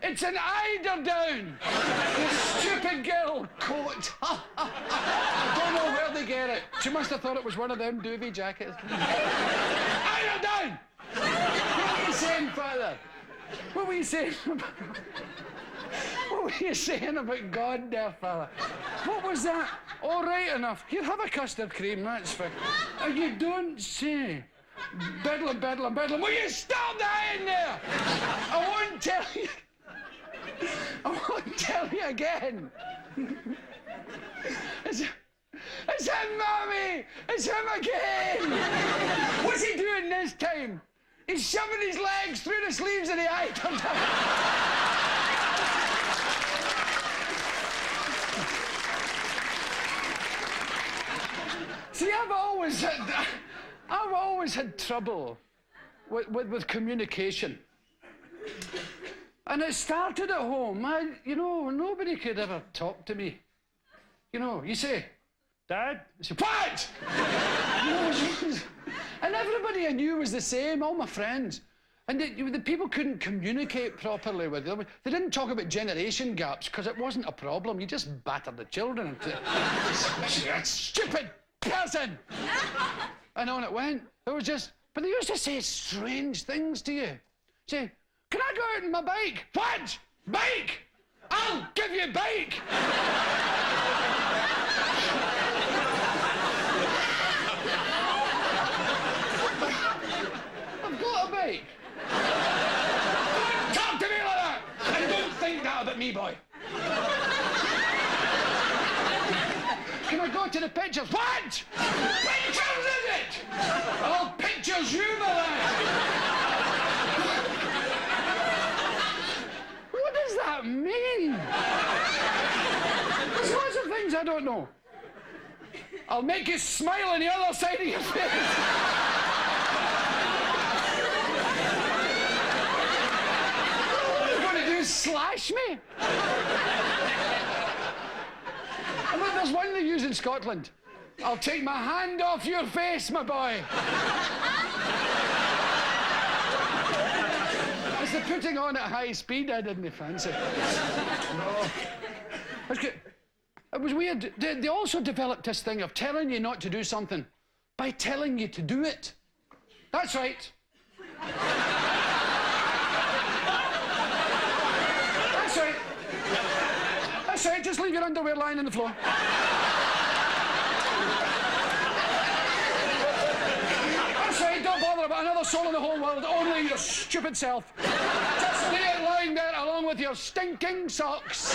It's an eiderdown. This stupid girl coat. I don't know where they get it. She must have thought it was one of them doobie jackets. Eiderdown! What were you saying, Father? What were you saying about... What were you saying about God there, Father? What was that? All right enough. Here, have a custard cream, that's fine. And you don't say. Bedlam, bedlam, bedlam. Will you stop that in there? I won't tell you. I won't tell you again. It's him, Mommy! It's him again! What's he doing this time? He's shoving his legs through the sleeves of the eiderdown. See, I've always had trouble with communication. And it started at home. Nobody could ever talk to me. You say, Dad? I say, what? And everybody I knew was the same, all my friends. And the people couldn't communicate properly with them. They didn't talk about generation gaps, because it wasn't a problem. You just battered the children into that stupid person. And on it went. It was just, but they used to say strange things to you. Say, can I go out on my bike? What? Bike? I'll give you a bike. I've got a bike. Don't talk to me like that. And don't think that about me, boy. Can I go to the pictures? What? Pictures, is it? I'll pictures you, my lad. What does that mean? There's lots of things I don't know. I'll make you smile on the other side of your face. What are you going to do, slash me? And look, there's one they use in Scotland. I'll take my hand off your face, my boy. It's the putting on at high speed I didn't fancy. No. It was weird. They also developed this thing of telling you not to do something by telling you to do it. That's right. That's right. That's right. Just leave your underwear lying on the floor. That's right. Don't bother about another soul in the whole world. Only your stupid self. Just leave it lying there along with your stinking socks.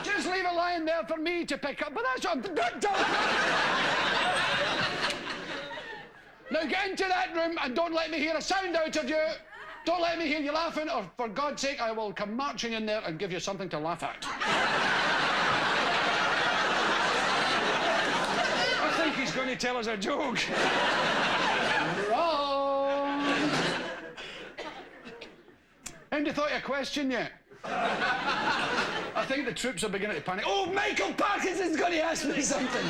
Just leave it lying there for me to pick up. But that's what I'm... Now get into that room and don't let me hear a sound out of you. Don't let me hear you laughing, or for God's sake, I will come marching in there and give you something to laugh at. I think he's going to tell us a joke. Wrong. Haven't you thought of a question yet? I think the troops are beginning to panic. Oh, Michael Parkinson's going to ask me something.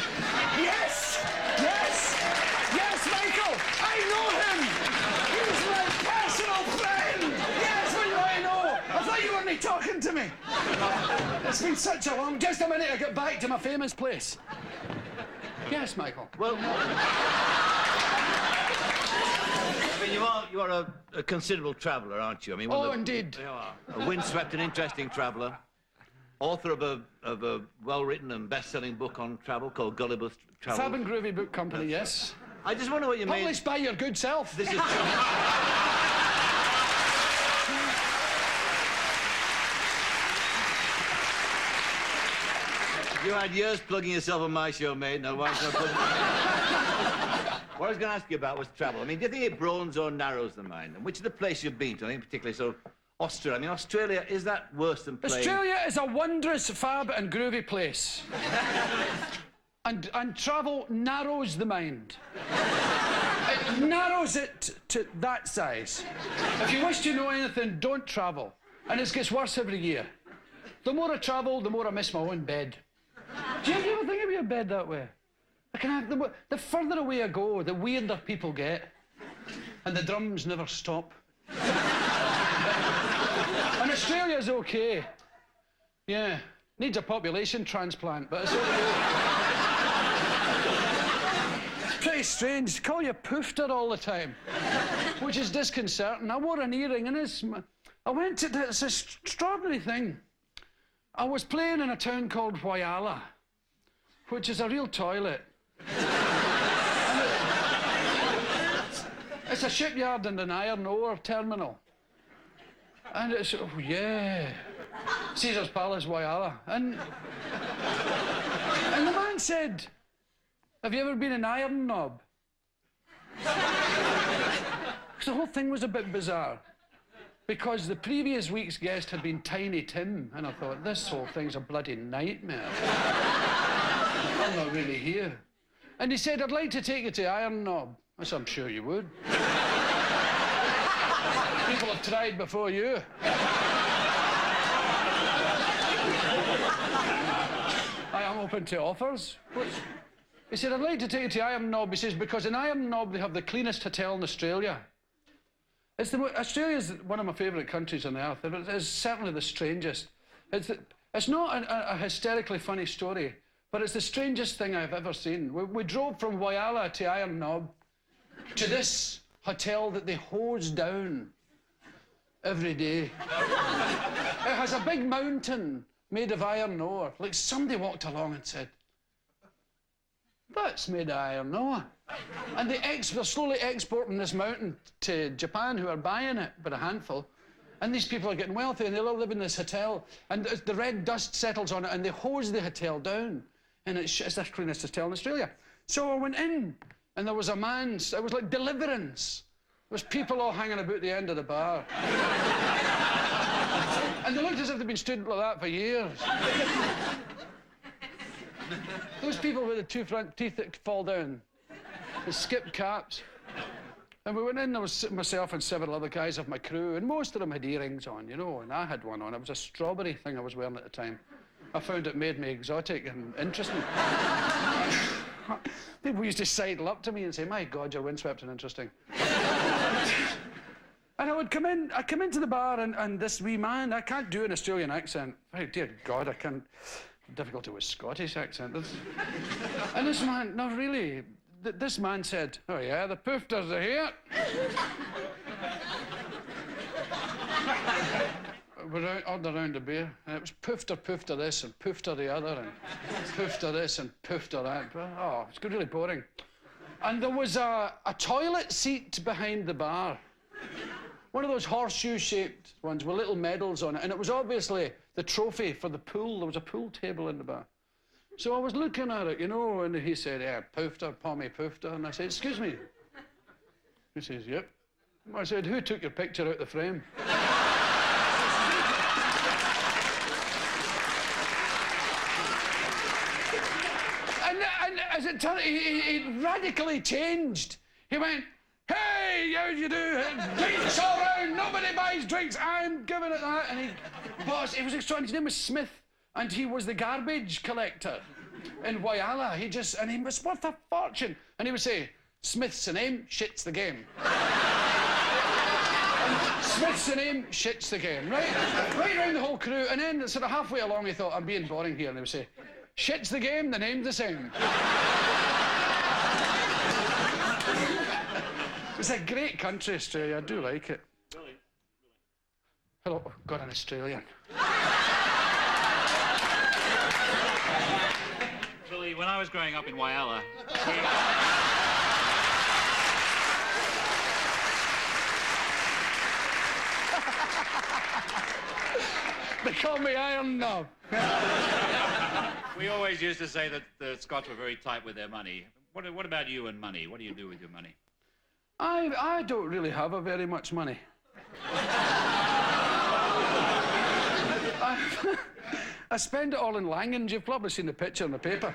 Yes! Yes! Yes, Michael! I know him! He's my personal friend! Yes, what do I know? I thought you weren't talking to me. It's been such a long... Just a minute, I get back to my famous place. Yes, Michael. Well... I mean, you are a considerable traveller, aren't you? I mean, Indeed. You are a windswept and interesting traveller, author of a well-written and best-selling book on travel called Gulliver's Travel. Fab and Groovy Book Company, yes. I just wonder what you mean. Published by your good self. This is true. You had years plugging yourself on my show, mate. No, why not plugging... What I was going to ask you about was travel. I mean, do you think it broadens or narrows the mind? And which of the places you've been to, I think particularly sort of Australia. I mean, Australia, is that worse than playing? Australia is a wondrous, fab and groovy place. and travel narrows the mind. It narrows it to that size. If you wish to know anything, don't travel. And it gets worse every year. The more I travel, the more I miss my own bed. Do you ever think of your bed that way? The further away I go, the weirder people get. And the drums never stop. And Australia's okay. Yeah. Needs a population transplant, but it's okay. It's pretty strange. Call you poofter all the time. Which is disconcerting. I wore an earring and I went to this extraordinary thing. I was playing in a town called Whyalla, which is a real toilet. It's a shipyard and an iron ore terminal. And it's, oh yeah, Caesar's Palace, Whyalla. And the man said, have you ever been in Iron Knob? The whole thing was a bit bizarre. Because the previous week's guest had been Tiny Tim, and I thought, this whole thing's a bloody nightmare. I'm not really here. And he said, I'd like to take you to Iron Knob. I said, I'm sure you would. People have tried before you. I am open to offers. He said, I'd like to take you to Iron Knob. He says, because in Iron Knob they have the cleanest hotel in Australia. Australia's one of my favourite countries on the earth. It's certainly the strangest. It's not a hysterically funny story, but it's the strangest thing I've ever seen. We drove from Whyalla to Iron Knob to this hotel that they hose down every day. It has a big mountain made of iron ore. Like somebody walked along and said, that's made of iron ore. And they're slowly exporting this mountain to Japan, who are buying it, but a handful. And these people are getting wealthy, and they all live in this hotel. And the red dust settles on it, and they hose the hotel down. And it's the cleanest hotel in Australia. So I went in, and there was a man, it was like Deliverance. There was people all hanging about the end of the bar. And they looked as if they'd been stood like that for years. Those people with the two front teeth that fall down, the skip caps. And we went in, there was myself and several other guys of my crew, and most of them had earrings on, you know, and I had one on. It was a strawberry thing I was wearing at the time. I found it made me exotic and interesting. People used to sidle up to me and say, my God, you're windswept and interesting. And I come into the bar, and this wee man, I can't do an Australian accent. Oh, dear God, I can't. Difficult with Scottish accent. And this man, no, really, this man said, oh yeah, the poofters are here. We're out around the beer, and it was poofter this, and poofter the other, and poofter this, and poofter that. Oh, it's really boring. And there was a toilet seat behind the bar. One of those horseshoe-shaped ones with little medals on it, and it was obviously the trophy for the pool. There was a pool table in the bar. So I was looking at it, you know, and he said, yeah, poofter, Pommy poofter. And I said, excuse me. He says, yep. I said, who took your picture out the frame? and as it turned, he radically changed. He went, hey, how do you do? Drinks all round, nobody buys drinks, I'm giving it that. And it was extraordinary. His name was Smith, and he was the garbage collector in Whyalla. And he was worth a fortune. And he would say, Smith's the name, shit's the game. Smith's the name, shit's the game, right? Right round the whole crew, and then sort of halfway along he thought, I'm being boring here, and he would say, shit's the game, the name's the same. It's a great country, Australia. I do like it. Really? Hello. Oh, God, an Australian. Billy, when I was growing up in Whyalla, They call me Iron Knob. We always used to say that the Scots were very tight with their money. What about you and money? What do you do with your money? I don't really have a very much money. I spend it all in Langens. You've probably seen the picture in the paper.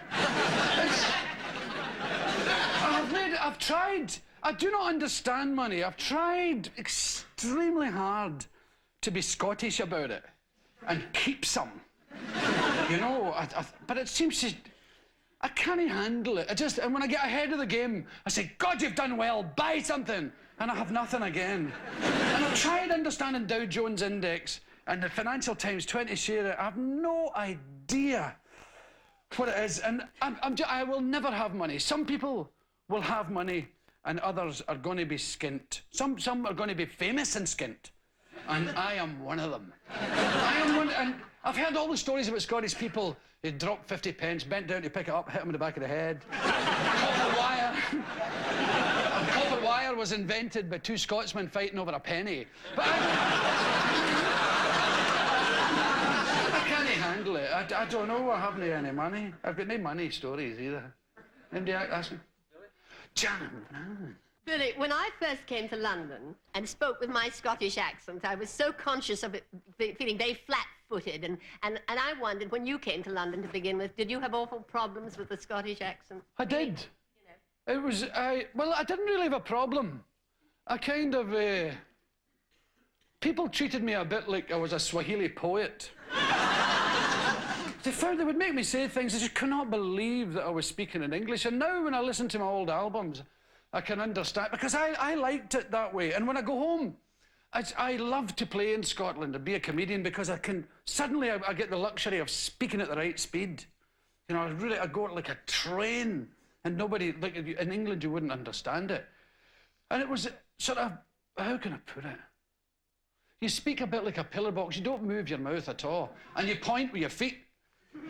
I've tried. I do not understand money. I've tried extremely hard to be Scottish about it and keep some. You know, but it seems to... I can't handle it. And when I get ahead of the game, I say, God, you've done well, buy something. And I have nothing again. And I've tried understanding Dow Jones Index and the Financial Times 20 share. I have no idea what it is. And I will never have money. Some people will have money and others are going to be skint. Some are going to be famous and skint. And I am one of them. And I've heard all the stories about Scottish people who dropped 50 pence, bent down to pick it up, hit him in the back of the head. Copper wire. Copper wire was invented by two Scotsmen fighting over a penny. But I can't handle it. I don't know. I haven't any money. I've got no money stories either. Anybody ask me? John. Billy, when I first came to London and spoke with my Scottish accent, I was so conscious of it feeling very flat-footed, and I wondered, when you came to London to begin with, did you have awful problems with the Scottish accent? I did. You know. It was, well, I didn't really have a problem. I kind of, people treated me a bit like I was a Swahili poet. They would make me say things I just could not believe that I was speaking in English. And now when I listen to my old albums, I can understand, because I liked it that way. And when I go home, I love to play in Scotland and be a comedian, because I can, suddenly I get the luxury of speaking at the right speed. You know, I go like a train, and nobody, like in England, you wouldn't understand it. And it was sort of, how can I put it? You speak a bit like a pillar box. You don't move your mouth at all. And you point with your feet.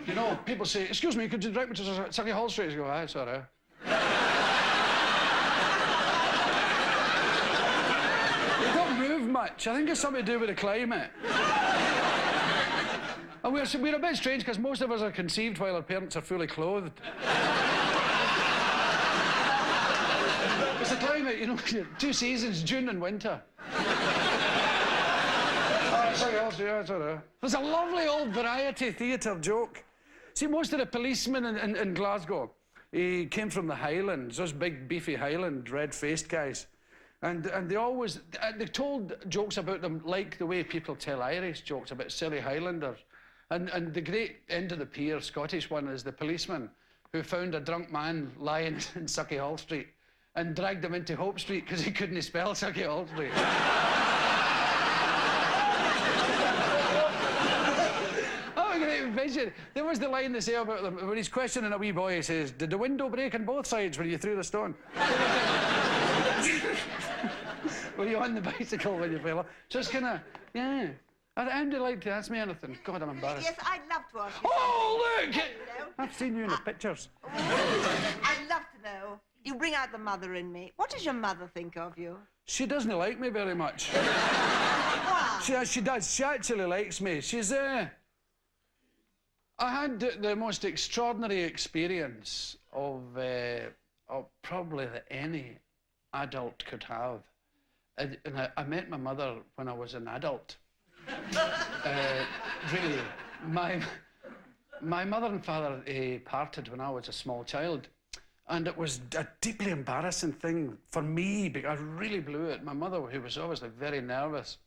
You know, people say, excuse me, could you direct me to Sucky Hall Street? You go, aye, sorry. You don't move much. I think it's something to do with the climate. And we're a bit strange, because most of us are conceived while our parents are fully clothed. It's the climate, you know, 2 seasons, June and winter. There's a lovely old variety theatre joke. See, most of the policemen in Glasgow, he came from the Highlands, those big, beefy Highland, red-faced guys. And they told jokes about them like the way people tell Irish jokes about silly Highlanders. And the great end of the pier Scottish one is the policeman who found a drunk man lying in Sucky Hall Street and dragged him into Hope Street because he couldn't spell Sucky Hall Street. Vision. There was the line they say about them when he's questioning a wee boy. He says, "Did the window break on both sides when you threw the stone?" Were you on the bicycle when you fell off? So it's kind of, yeah. Andy like to ask me anything. God, I'm embarrassed. Yes, I'd love to ask you Oh, something. look! I've seen you in the pictures. I'd love to know. You bring out the mother in me. What does your mother think of you? She doesn't like me very much. Why? She does. She actually likes me. She's I had the most extraordinary experience of probably that any adult could have. And I met my mother when I was an adult. Really, my mother and father parted when I was a small child. And it was a deeply embarrassing thing for me, because I really blew it. My mother, who was obviously very nervous,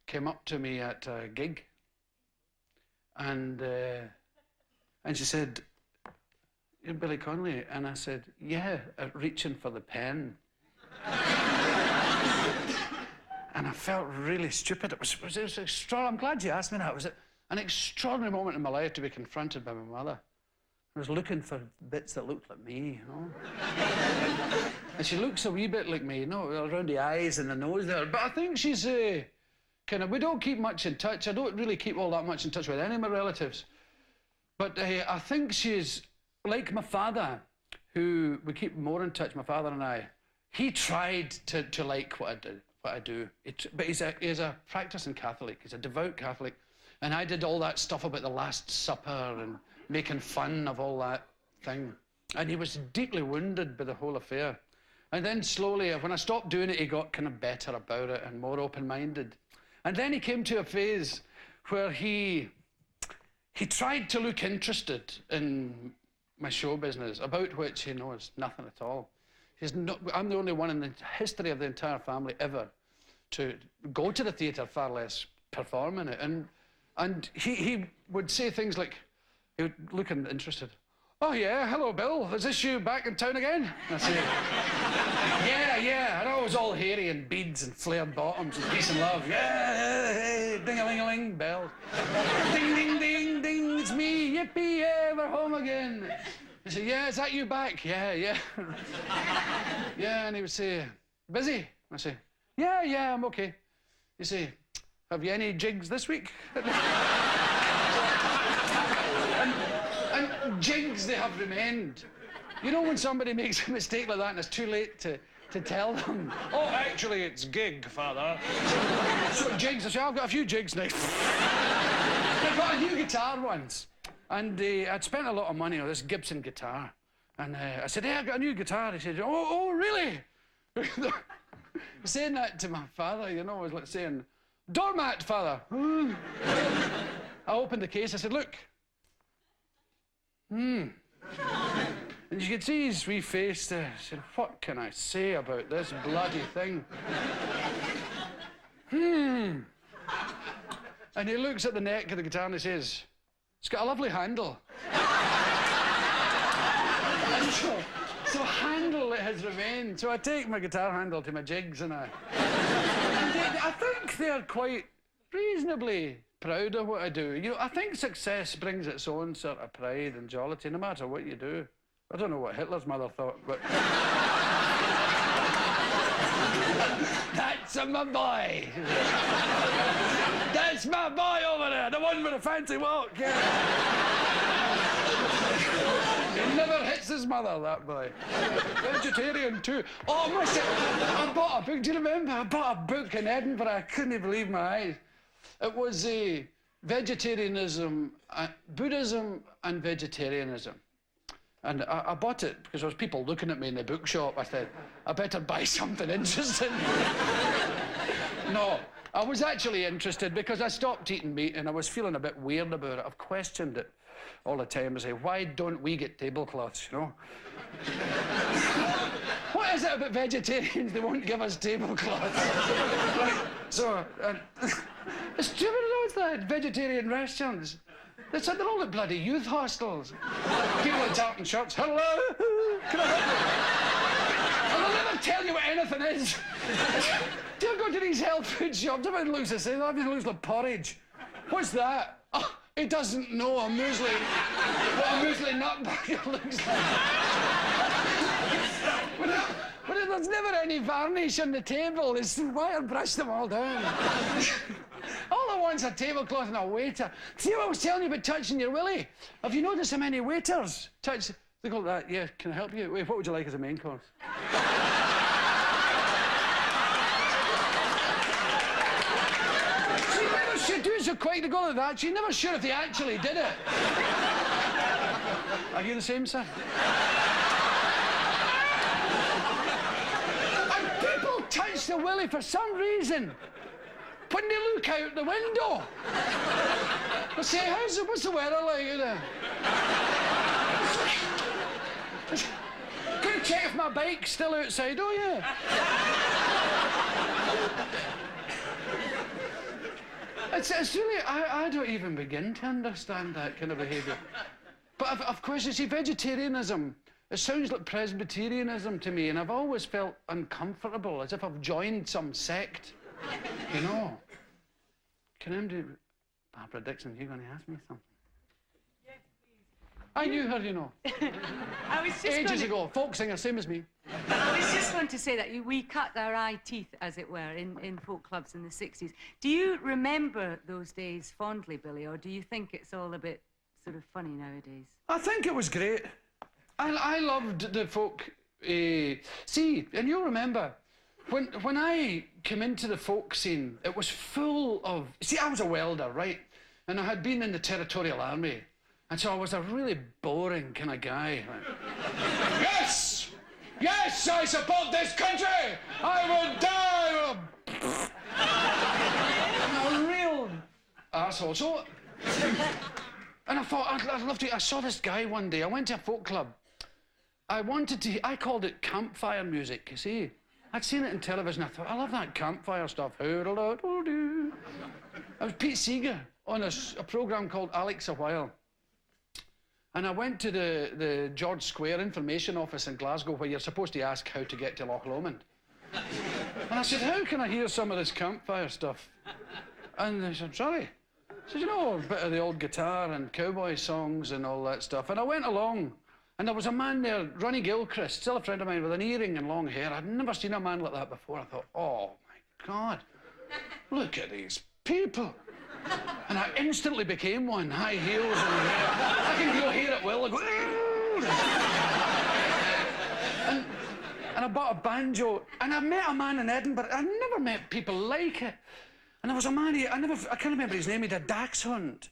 came up to me at a gig. And she said, "You're Billy Connolly?" And I said, "Yeah," reaching for the pen. And I felt really stupid. It was extraordinary. I'm glad you asked me that. It was an extraordinary moment in my life to be confronted by my mother. I was looking for bits that looked like me, you know. And she looks a wee bit like me, you know, around the eyes and the nose there. But I think she's we don't keep much in touch. I don't really keep all that much in touch with any of my relatives. But I think she's like my father, who we keep more in touch, my father and I. He tried to like what I do. But he's a practicing Catholic. He's a devout Catholic. And I did all that stuff about the Last Supper and making fun of all that thing. And he was deeply wounded by the whole affair. And then slowly, when I stopped doing it, he got kind of better about it and more open-minded. And then he came to a phase where he tried to look interested in my show business, about which he knows nothing at all. I'm the only one in the history of the entire family ever to go to the theatre, far less perform in it. And he would say things like, he would look interested. Oh, yeah, hello, Bill. Is this you back in town again? I say, yeah. And I was all hairy and beads and flared bottoms and peace and love. Yeah, hey, ding-a-ling-a-ling, bells. Ding, ding, ding, ding, it's me, yippee, yeah, we're home again. He said, yeah, is that you back? Yeah. Yeah, and he would say, busy? I say, yeah, I'm okay. He'd say, have you any jigs this week? And jigs, they have remained. You know when somebody makes a mistake like that and it's too late to tell them? Oh, actually, it's gig, Father. So jigs, I say, I've got a few jigs now. I got a new guitar once, and I'd spent a lot of money on this Gibson guitar. And I said, hey, I've got a new guitar. He said, oh, really? Saying that to my father, you know, was like saying, doormat, Father. I opened the case, I said, look. And you could see his wee face there. I said, what can I say about this bloody thing? And he looks at the neck of the guitar and he says, it's got a lovely handle. And so handle it has remained. So I take my guitar handle to my jigs and I think they're quite reasonably proud of what I do. You know, I think success brings its own sort of pride and jollity, no matter what you do. I don't know what Hitler's mother thought, but... That's my boy! That's my boy over there, the one with the fancy walk, yeah. He never hits his mother, that boy. Vegetarian, too. Oh, I bought a book, do you remember? I bought a book in Edinburgh, I couldn't believe my eyes. It was vegetarianism, Buddhism and vegetarianism. And I bought it because there was people looking at me in the bookshop. I said, I better buy something interesting. No, I was actually interested because I stopped eating meat and I was feeling a bit weird about it. I've questioned it all the time. I say, why don't we get tablecloths, you know? What is it about vegetarians? They won't give us tablecloths. Right, so, it's stupid, you know, that vegetarian restaurants. They're all the bloody youth hostels. People in tartan shirts, hello, can I help you? And they'll never tell you what anything is. Do you go to these health food shops? Everyone looks the same, everything looks like porridge. What's that? Oh, he doesn't know a muesli. What a muesli nut bucket looks like. But there's never any varnish on the table. It's why I brush them all down. All I want's a tablecloth and a waiter. See what I was telling you about touching your willy? Have you noticed how many waiters touch? They go like that. Yeah, can I help you? Wait, what would you like as a main course? She never should do so quick to go like that. She's never sure if they actually did it. Are you the same, sir? And people touch the willy for some reason. When they look out the window, they say, what's the weather like out there? Can you check if my bike's still outside? Oh, yeah. It's really, I don't even begin to understand that kind of behaviour. But of course, you see, vegetarianism, it sounds like Presbyterianism to me, and I've always felt uncomfortable, as if I've joined some sect. You know, can I do... Barbara Dixon, you're going to ask me something? Yes, please. I knew her, you know. I was just Ages ago, folk singer, same as me. I was just going to say that we cut our eye teeth, as it were, in folk clubs in the 60s. Do you remember those days fondly, Billy, or do you think it's all a bit sort of funny nowadays? I think it was great. I loved the folk... See, and you'll remember... When I came into the folk scene, it was full of... See, I was a welder, right? And I had been in the Territorial Army. And so I was a really boring kind of guy. Yes! Yes, I support this country! I would die! I'm a real arsehole. So, and I thought, I'd love to. I saw this guy one day. I went to a folk club. I called it campfire music, you see. I'd seen it in television. I thought, I love that campfire stuff. It was Pete Seeger on a programme called Alex a While. And I went to the George Square Information Office in Glasgow, where you're supposed to ask how to get to Loch Lomond. And I said, how can I hear some of this campfire stuff? And they said, sorry. I said, you know, a bit of the old guitar and cowboy songs and all that stuff. And I went along, and there was a man there, Ronnie Gilchrist, still a friend of mine, with an earring and long hair. I'd never seen a man like that before. I thought, oh, my God, look at these people. And I instantly became one, high heels and hair. I can grow hair at will. And I bought a banjo, and I met a man in Edinburgh. I never met people like it. And there was a man, I can't remember his name, he had a dachshund.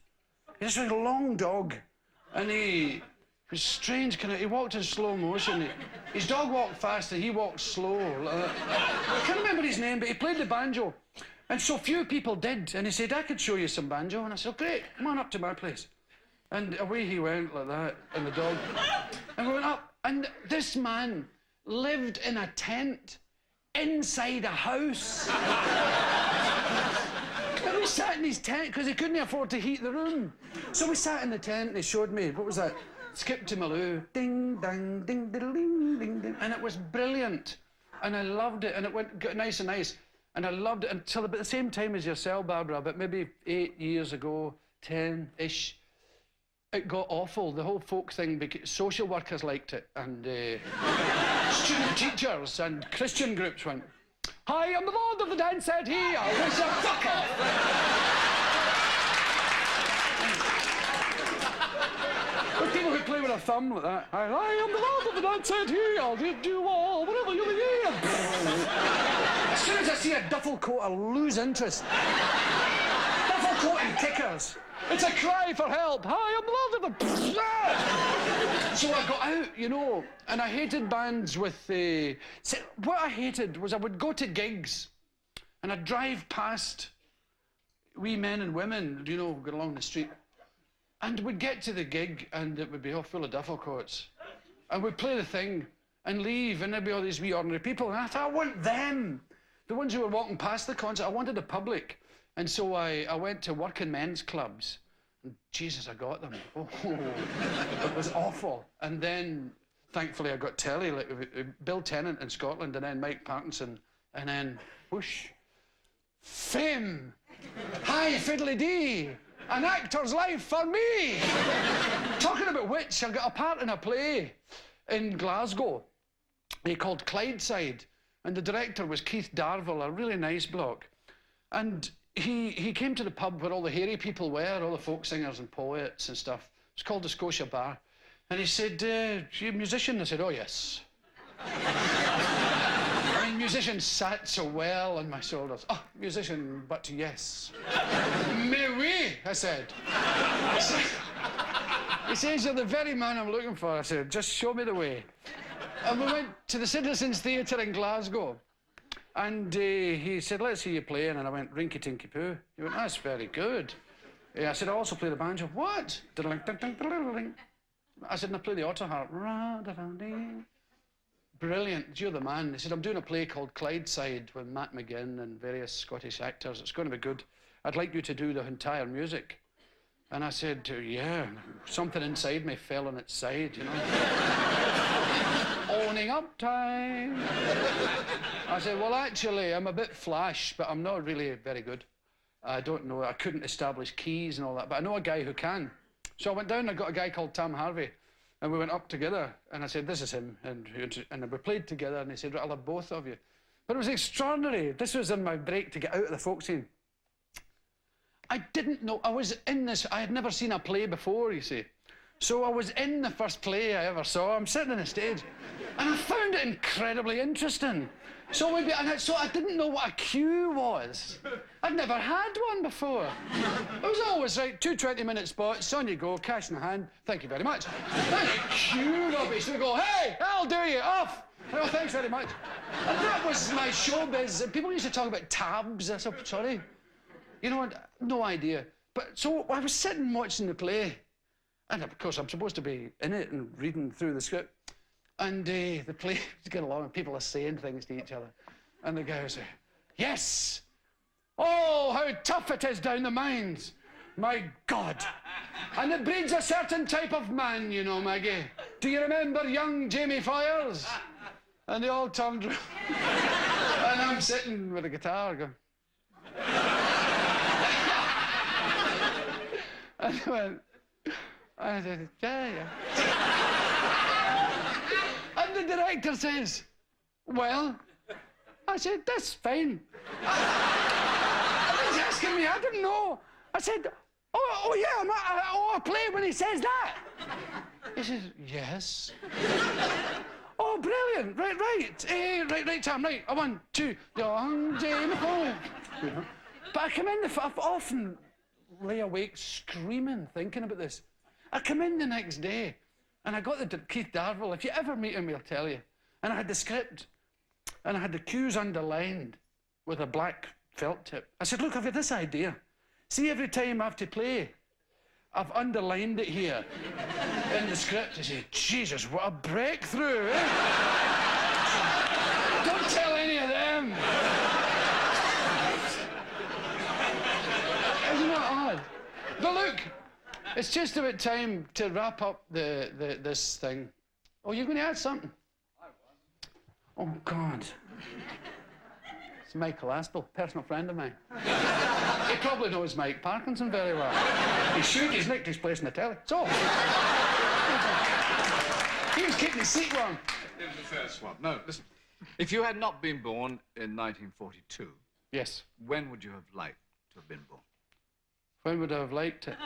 He had this really long dog, and he was strange, he walked in slow motion. His dog walked fast, and he walked slow. I can't remember his name, but he played the banjo. And so few people did, and he said, I could show you some banjo. And I said, oh, great, come on up to my place. And away he went like that, and the dog. And we went up, and this man lived in a tent inside a house. And we sat in his tent, because he couldn't afford to heat the room. So we sat in the tent, and he showed me, what was that? Skip to Maloo, ding, dang, ding, diddle, ding, ding, ding. And it was brilliant. And I loved it, and it got nice and nice. And I loved it until about the same time as yourself, Barbara, but maybe 8 years ago, 10-ish, it got awful. The whole folk thing, because social workers liked it, and student teachers and Christian groups went, hi, I'm the Lord of the Dance, said he. I wish you fuck off. There's people who play with a thumb like that. Hi, I'm the Lord of the Dance, said he. I'll do all, whatever you hear. As soon as I see a duffel coat, I lose interest. Duffel coat and kickers. It's a cry for help. Hi, I'm the Lord of the... So I got out, you know, and I hated bands with... what I hated was I would go to gigs, and I'd drive past wee men and women, you know, going along the street, and we'd get to the gig, and it would be all full of duffel coats. And we'd play the thing and leave, and there'd be all these wee ordinary people, and I thought, I want them. The ones who were walking past the concert, I wanted the public. And so I went to working men's clubs, and Jesus, I got them. Oh, it was awful. And then, thankfully, I got telly, like Bill Tennant in Scotland, and then Mike Parkinson, and then, whoosh, fame. Hi, fiddly-dee. An actor's life for me. Talking about which, I got a part in a play in Glasgow called Clydeside, and the director was Keith Darvill, a really nice bloke. And he came to the pub where all the hairy people were, all the folk singers and poets and stuff. It's called the Scotia Bar. And he said, you a musician? I said, oh, yes. I mean, musicians sat so well on my shoulders. Oh, musician, but yes. Mais oui, I said. He says, you're the very man I'm looking for. I said, just show me the way. And we went to the Citizens Theatre in Glasgow. And he said, let's hear you playing. And I went, rinky-tinky-poo. He went, that's very good. I said, I also play the banjo. What? I said, and I play the auto harp. Brilliant, you're the man. He said, I'm doing a play called Clydeside with Matt McGinn and various Scottish actors. It's going to be good. I'd like you to do the entire music. And I said, yeah. Something inside me fell on its side, you know. Owning up time. I said, well, actually, I'm a bit flash, but I'm not really very good. I don't know, I couldn't establish keys and all that, but I know a guy who can. So I went down and I got a guy called Tam Harvey, and we went up together, and I said, this is him, and we played together, and he said, I'll have both of you. But it was extraordinary. This was in my break to get out of the folk scene. I didn't know, I was in this, I had never seen a play before, you see. So I was in the first play I ever saw. I'm sitting on the stage, and I found it incredibly interesting. So I didn't know what a cue was. I'd never had one before. It was always right, 2 20-minute spots, on you go, cash in the hand, thank you very much. Then cue rubbish. We go, hey, I'll do you, off. Oh, thanks very much. And that was my showbiz. People used to talk about tabs. I said, sorry. You know what? No idea. But so I was sitting watching the play, and of course I'm supposed to be in it and reading through the script. And the play is going along, and people are saying things to each other. And the guy will say, yes! Oh, how tough it is down the mines! My God! And it breeds a certain type of man, you know, Maggie. Do you remember young Jamie Foyers? And they all turned around. And I'm sitting with a guitar going... And I went... I said, yeah. And the director says, well, I said, that's fine. He's asking me, I didn't know. I said, oh yeah, I play when he says that. He says, yes. Oh, brilliant, right, Tom, right, 1, 2, young Jamie Foy. But I come in, I've often lay awake screaming, thinking about this. I come in the next day, and I got the Keith Darvill. If you ever meet him, he'll tell you. And I had the script, and I had the cues underlined with a black felt tip. I said, look, I've got this idea. See, every time I have to play, I've underlined it here in the script. I said, Jesus, what a breakthrough, eh? Don't tell any of them. Isn't that odd? But look, it's just about time to wrap up this thing. Oh, you're going to add something? Oh, God. It's Michael Aspel, personal friend of mine. He probably knows Mike Parkinson very well. He should. He's nicked his place in the telly. So, he was keeping his seat warm. It was the first one. No, listen. If you had not been born in 1942... Yes. When would you have liked to have been born? When would I have liked it?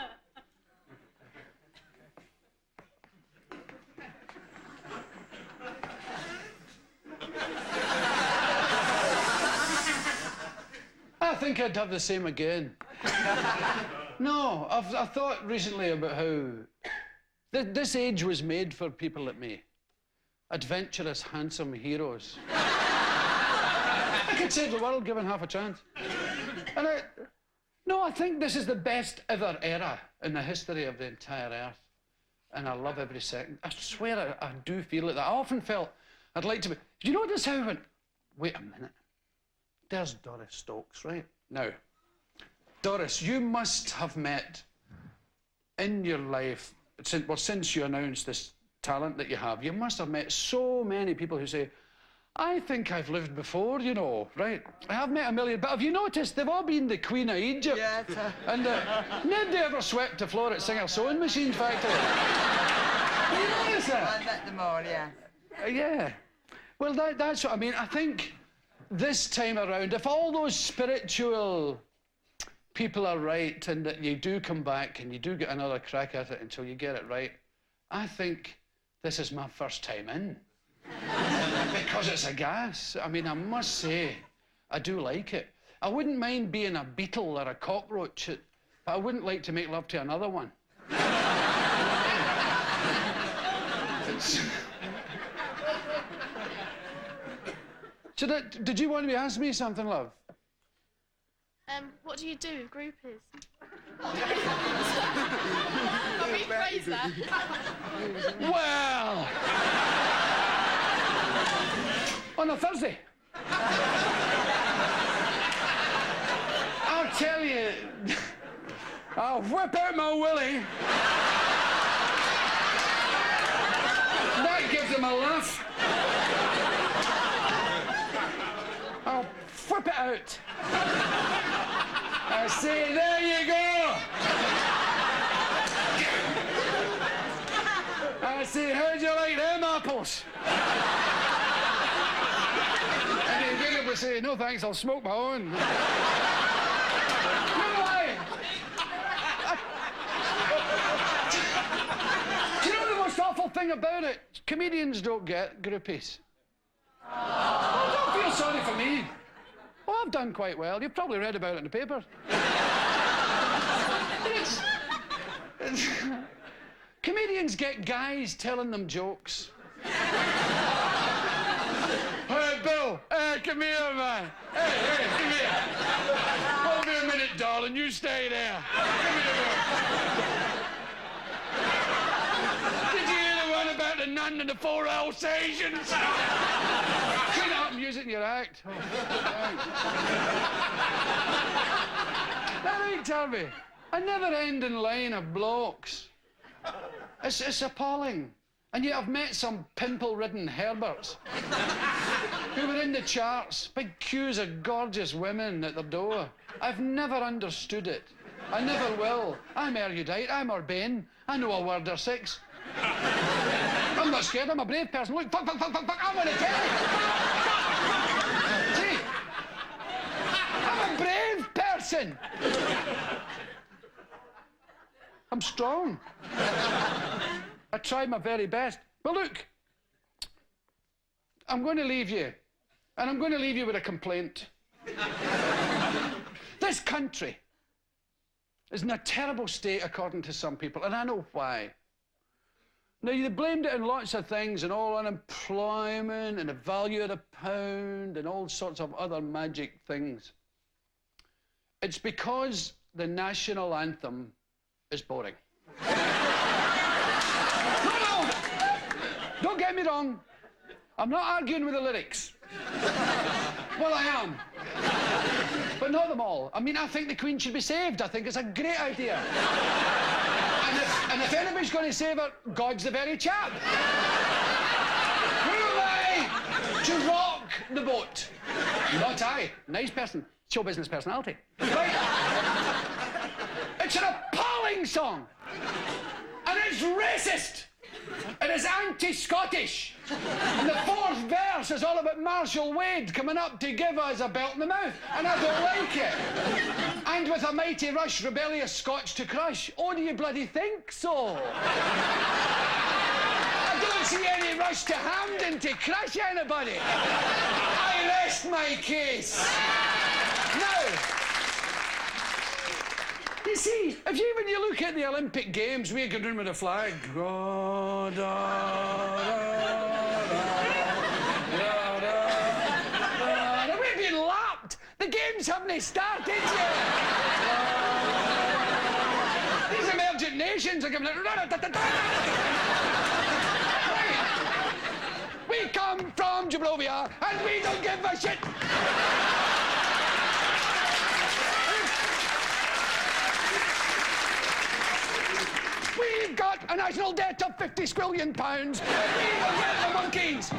I think I'd have the same again. No, I've thought recently about how this age was made for people like me. Adventurous, handsome heroes. I could save the world given half a chance. And I think this is the best ever era in the history of the entire earth. And I love every second. I swear I do feel like that. I often felt I'd like to be... Do you notice how I went, wait a minute. There's Doris Stokes, right? Now, Doris, you must have met in your life, since you announced this talent that you have, you must have met so many people who say, I think I've lived before, you know, right? I have met a million, but have you noticed they've all been the Queen of Egypt? Yes. And nobody ever swept the floor at Singer Sewing Machine Factory. Have you noticed that? I met them all, yeah. Yeah. Well, that's what I mean. I think this time around, if all those spiritual people are right and that you do come back and you do get another crack at it until you get it right, I think this is my first time in. Because it's a gas. I mean, I must say, I do like it. I wouldn't mind being a beetle or a cockroach, but I wouldn't like to make love to another one. Did you want to ask me something, love? What do you do with groupies? I'll rephrase that. Well, on a Thursday. I'll tell you, I'll whip out my willy. That gives them a laugh. I'll whip it out. I say, there you go. I say, how'd you like them apples? And he get up and say, no thanks, I'll smoke my own. No lie. thing about it, comedians don't get groupies. Oh, don't feel sorry for me. Oh, I've done quite well. You've probably read about it in the paper. Comedians get guys telling them jokes. Hey, Bill. Hey, come here, man. Hey, come here. Hold me a minute, darling. You stay there. Come here, Bill. Did you hear the one about the nun and the 4 Alsatians? Clean up and use it in your act. Oh, that ain't tell me. A never-ending line of blokes. It's appalling. And yet I've met some pimple-ridden Herberts who were in the charts, big queues of gorgeous women at their door. I've never understood it. I never will. I'm erudite, I'm urbane, I know a word or 6. I'm not scared, I'm a brave person. Look, fuck, I'm gonna tell you. See? I'm a brave person. I'm strong. I try my very best. But look, I'm going to leave you, and I'm going to leave you with a complaint. This country is in a terrible state, according to some people, and I know why. Now, they blamed it on lots of things, and all unemployment, and the value of the pound, and all sorts of other magic things. It's because the national anthem is boring. No! Don't get me wrong. I'm not arguing with the lyrics. Well, I am. But not them all. I mean, I think the Queen should be saved. I think it's a great idea. And if anybody's going to save her, God's the very chap. Who am I to rock the boat? Not I. Nice person. Show business personality. Right? It's an appalling song. And it's racist. It is anti-Scottish. And the 4th verse is all about Marshall Wade coming up to give us a belt in the mouth. And I don't like it. And with a mighty rush, rebellious Scotch to crush. Oh, do you bloody think so? I don't see any rush to Hampden to crush anybody. I rest my case. Now, you see, when you look at the Olympic Games, we go down with a flag. We've been lapped. The games haven't started yet. These emergent nations are giving it. Right. We come from Jabrovia, and we don't give a shit. We've got a national debt of 50 squillion pounds. We will get the monkeys.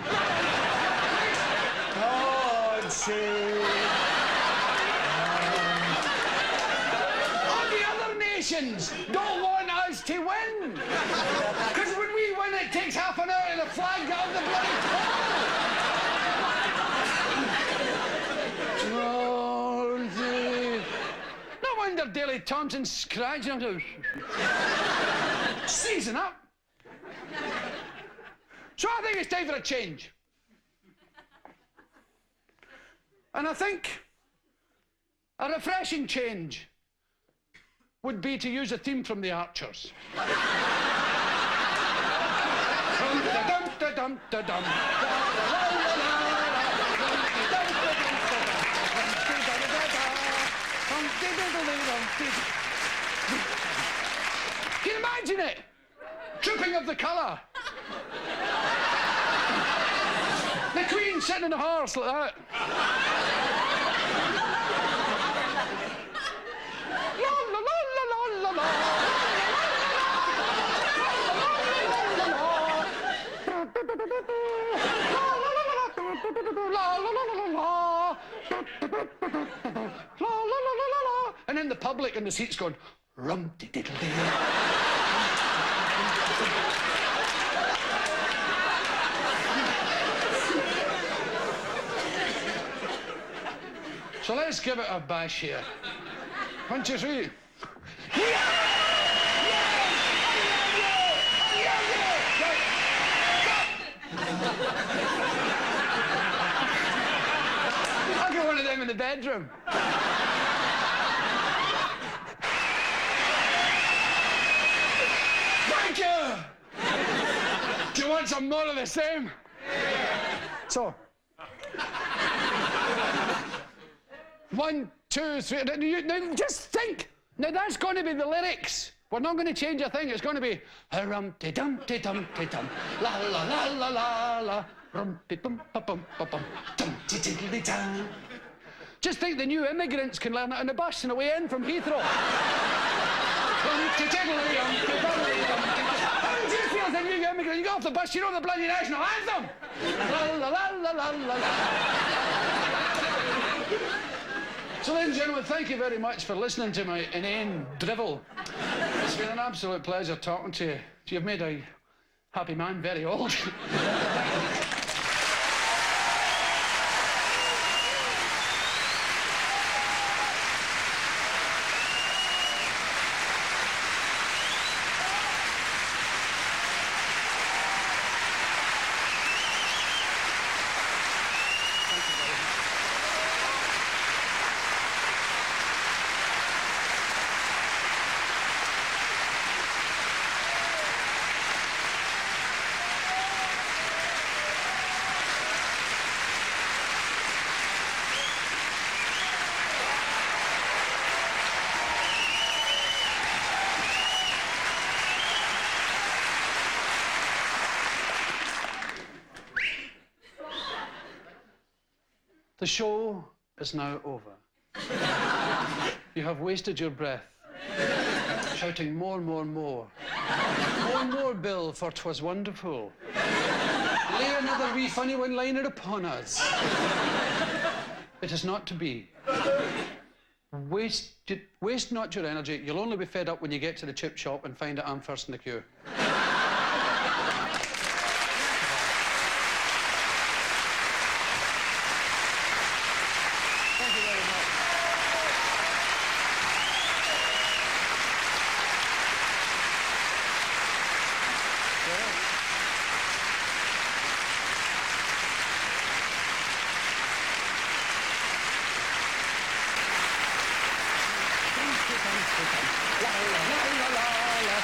God save. All the other nations don't want us to win. Because when we win, it takes half an hour to the flag out of the bloody pole. No wonder Daley Thompson's scratching him. Season up. So I think it's time for a change. And I think a refreshing change would be to use a theme from The Archers. Can you imagine it? Trooping of the colour. The Queen sitting in a horse like that. La la la la la la la. And then the public in the seats going rum-de-diddle-dee. So let's give it a bash here. 1, 2, 3. Right. in the bedroom. Thank you! Do you want some more of the same? So. 1, 2, 3. Now just think. Now that's going to be the lyrics. We're not going to change a thing. It's going to be rum-ti-dum-ti-dum-ti-dum, la la la la la la, rum-ti-dum-pa-bum-pa-bum, dum-ti-diddly-dum. Just think the new immigrants can learn it on the bus on the way in from Heathrow. Rum-ti-diddly-dum-ti-dum-ti-dum. How do you feel as a new immigrant? You get off the bus, you know the bloody national anthem. La la la la la la la. So, ladies and gentlemen, thank you very much for listening to my inane drivel. It's been an absolute pleasure talking to you. You've made a happy man very old. The show is now over. You have wasted your breath, shouting more, more, more. More, more, Bill, for 'twas wonderful. Lay another wee funny one-liner upon us. It is not to be. Waste not your energy. You'll only be fed up when you get to the chip shop and find that I'm first in the queue. La la la la la la.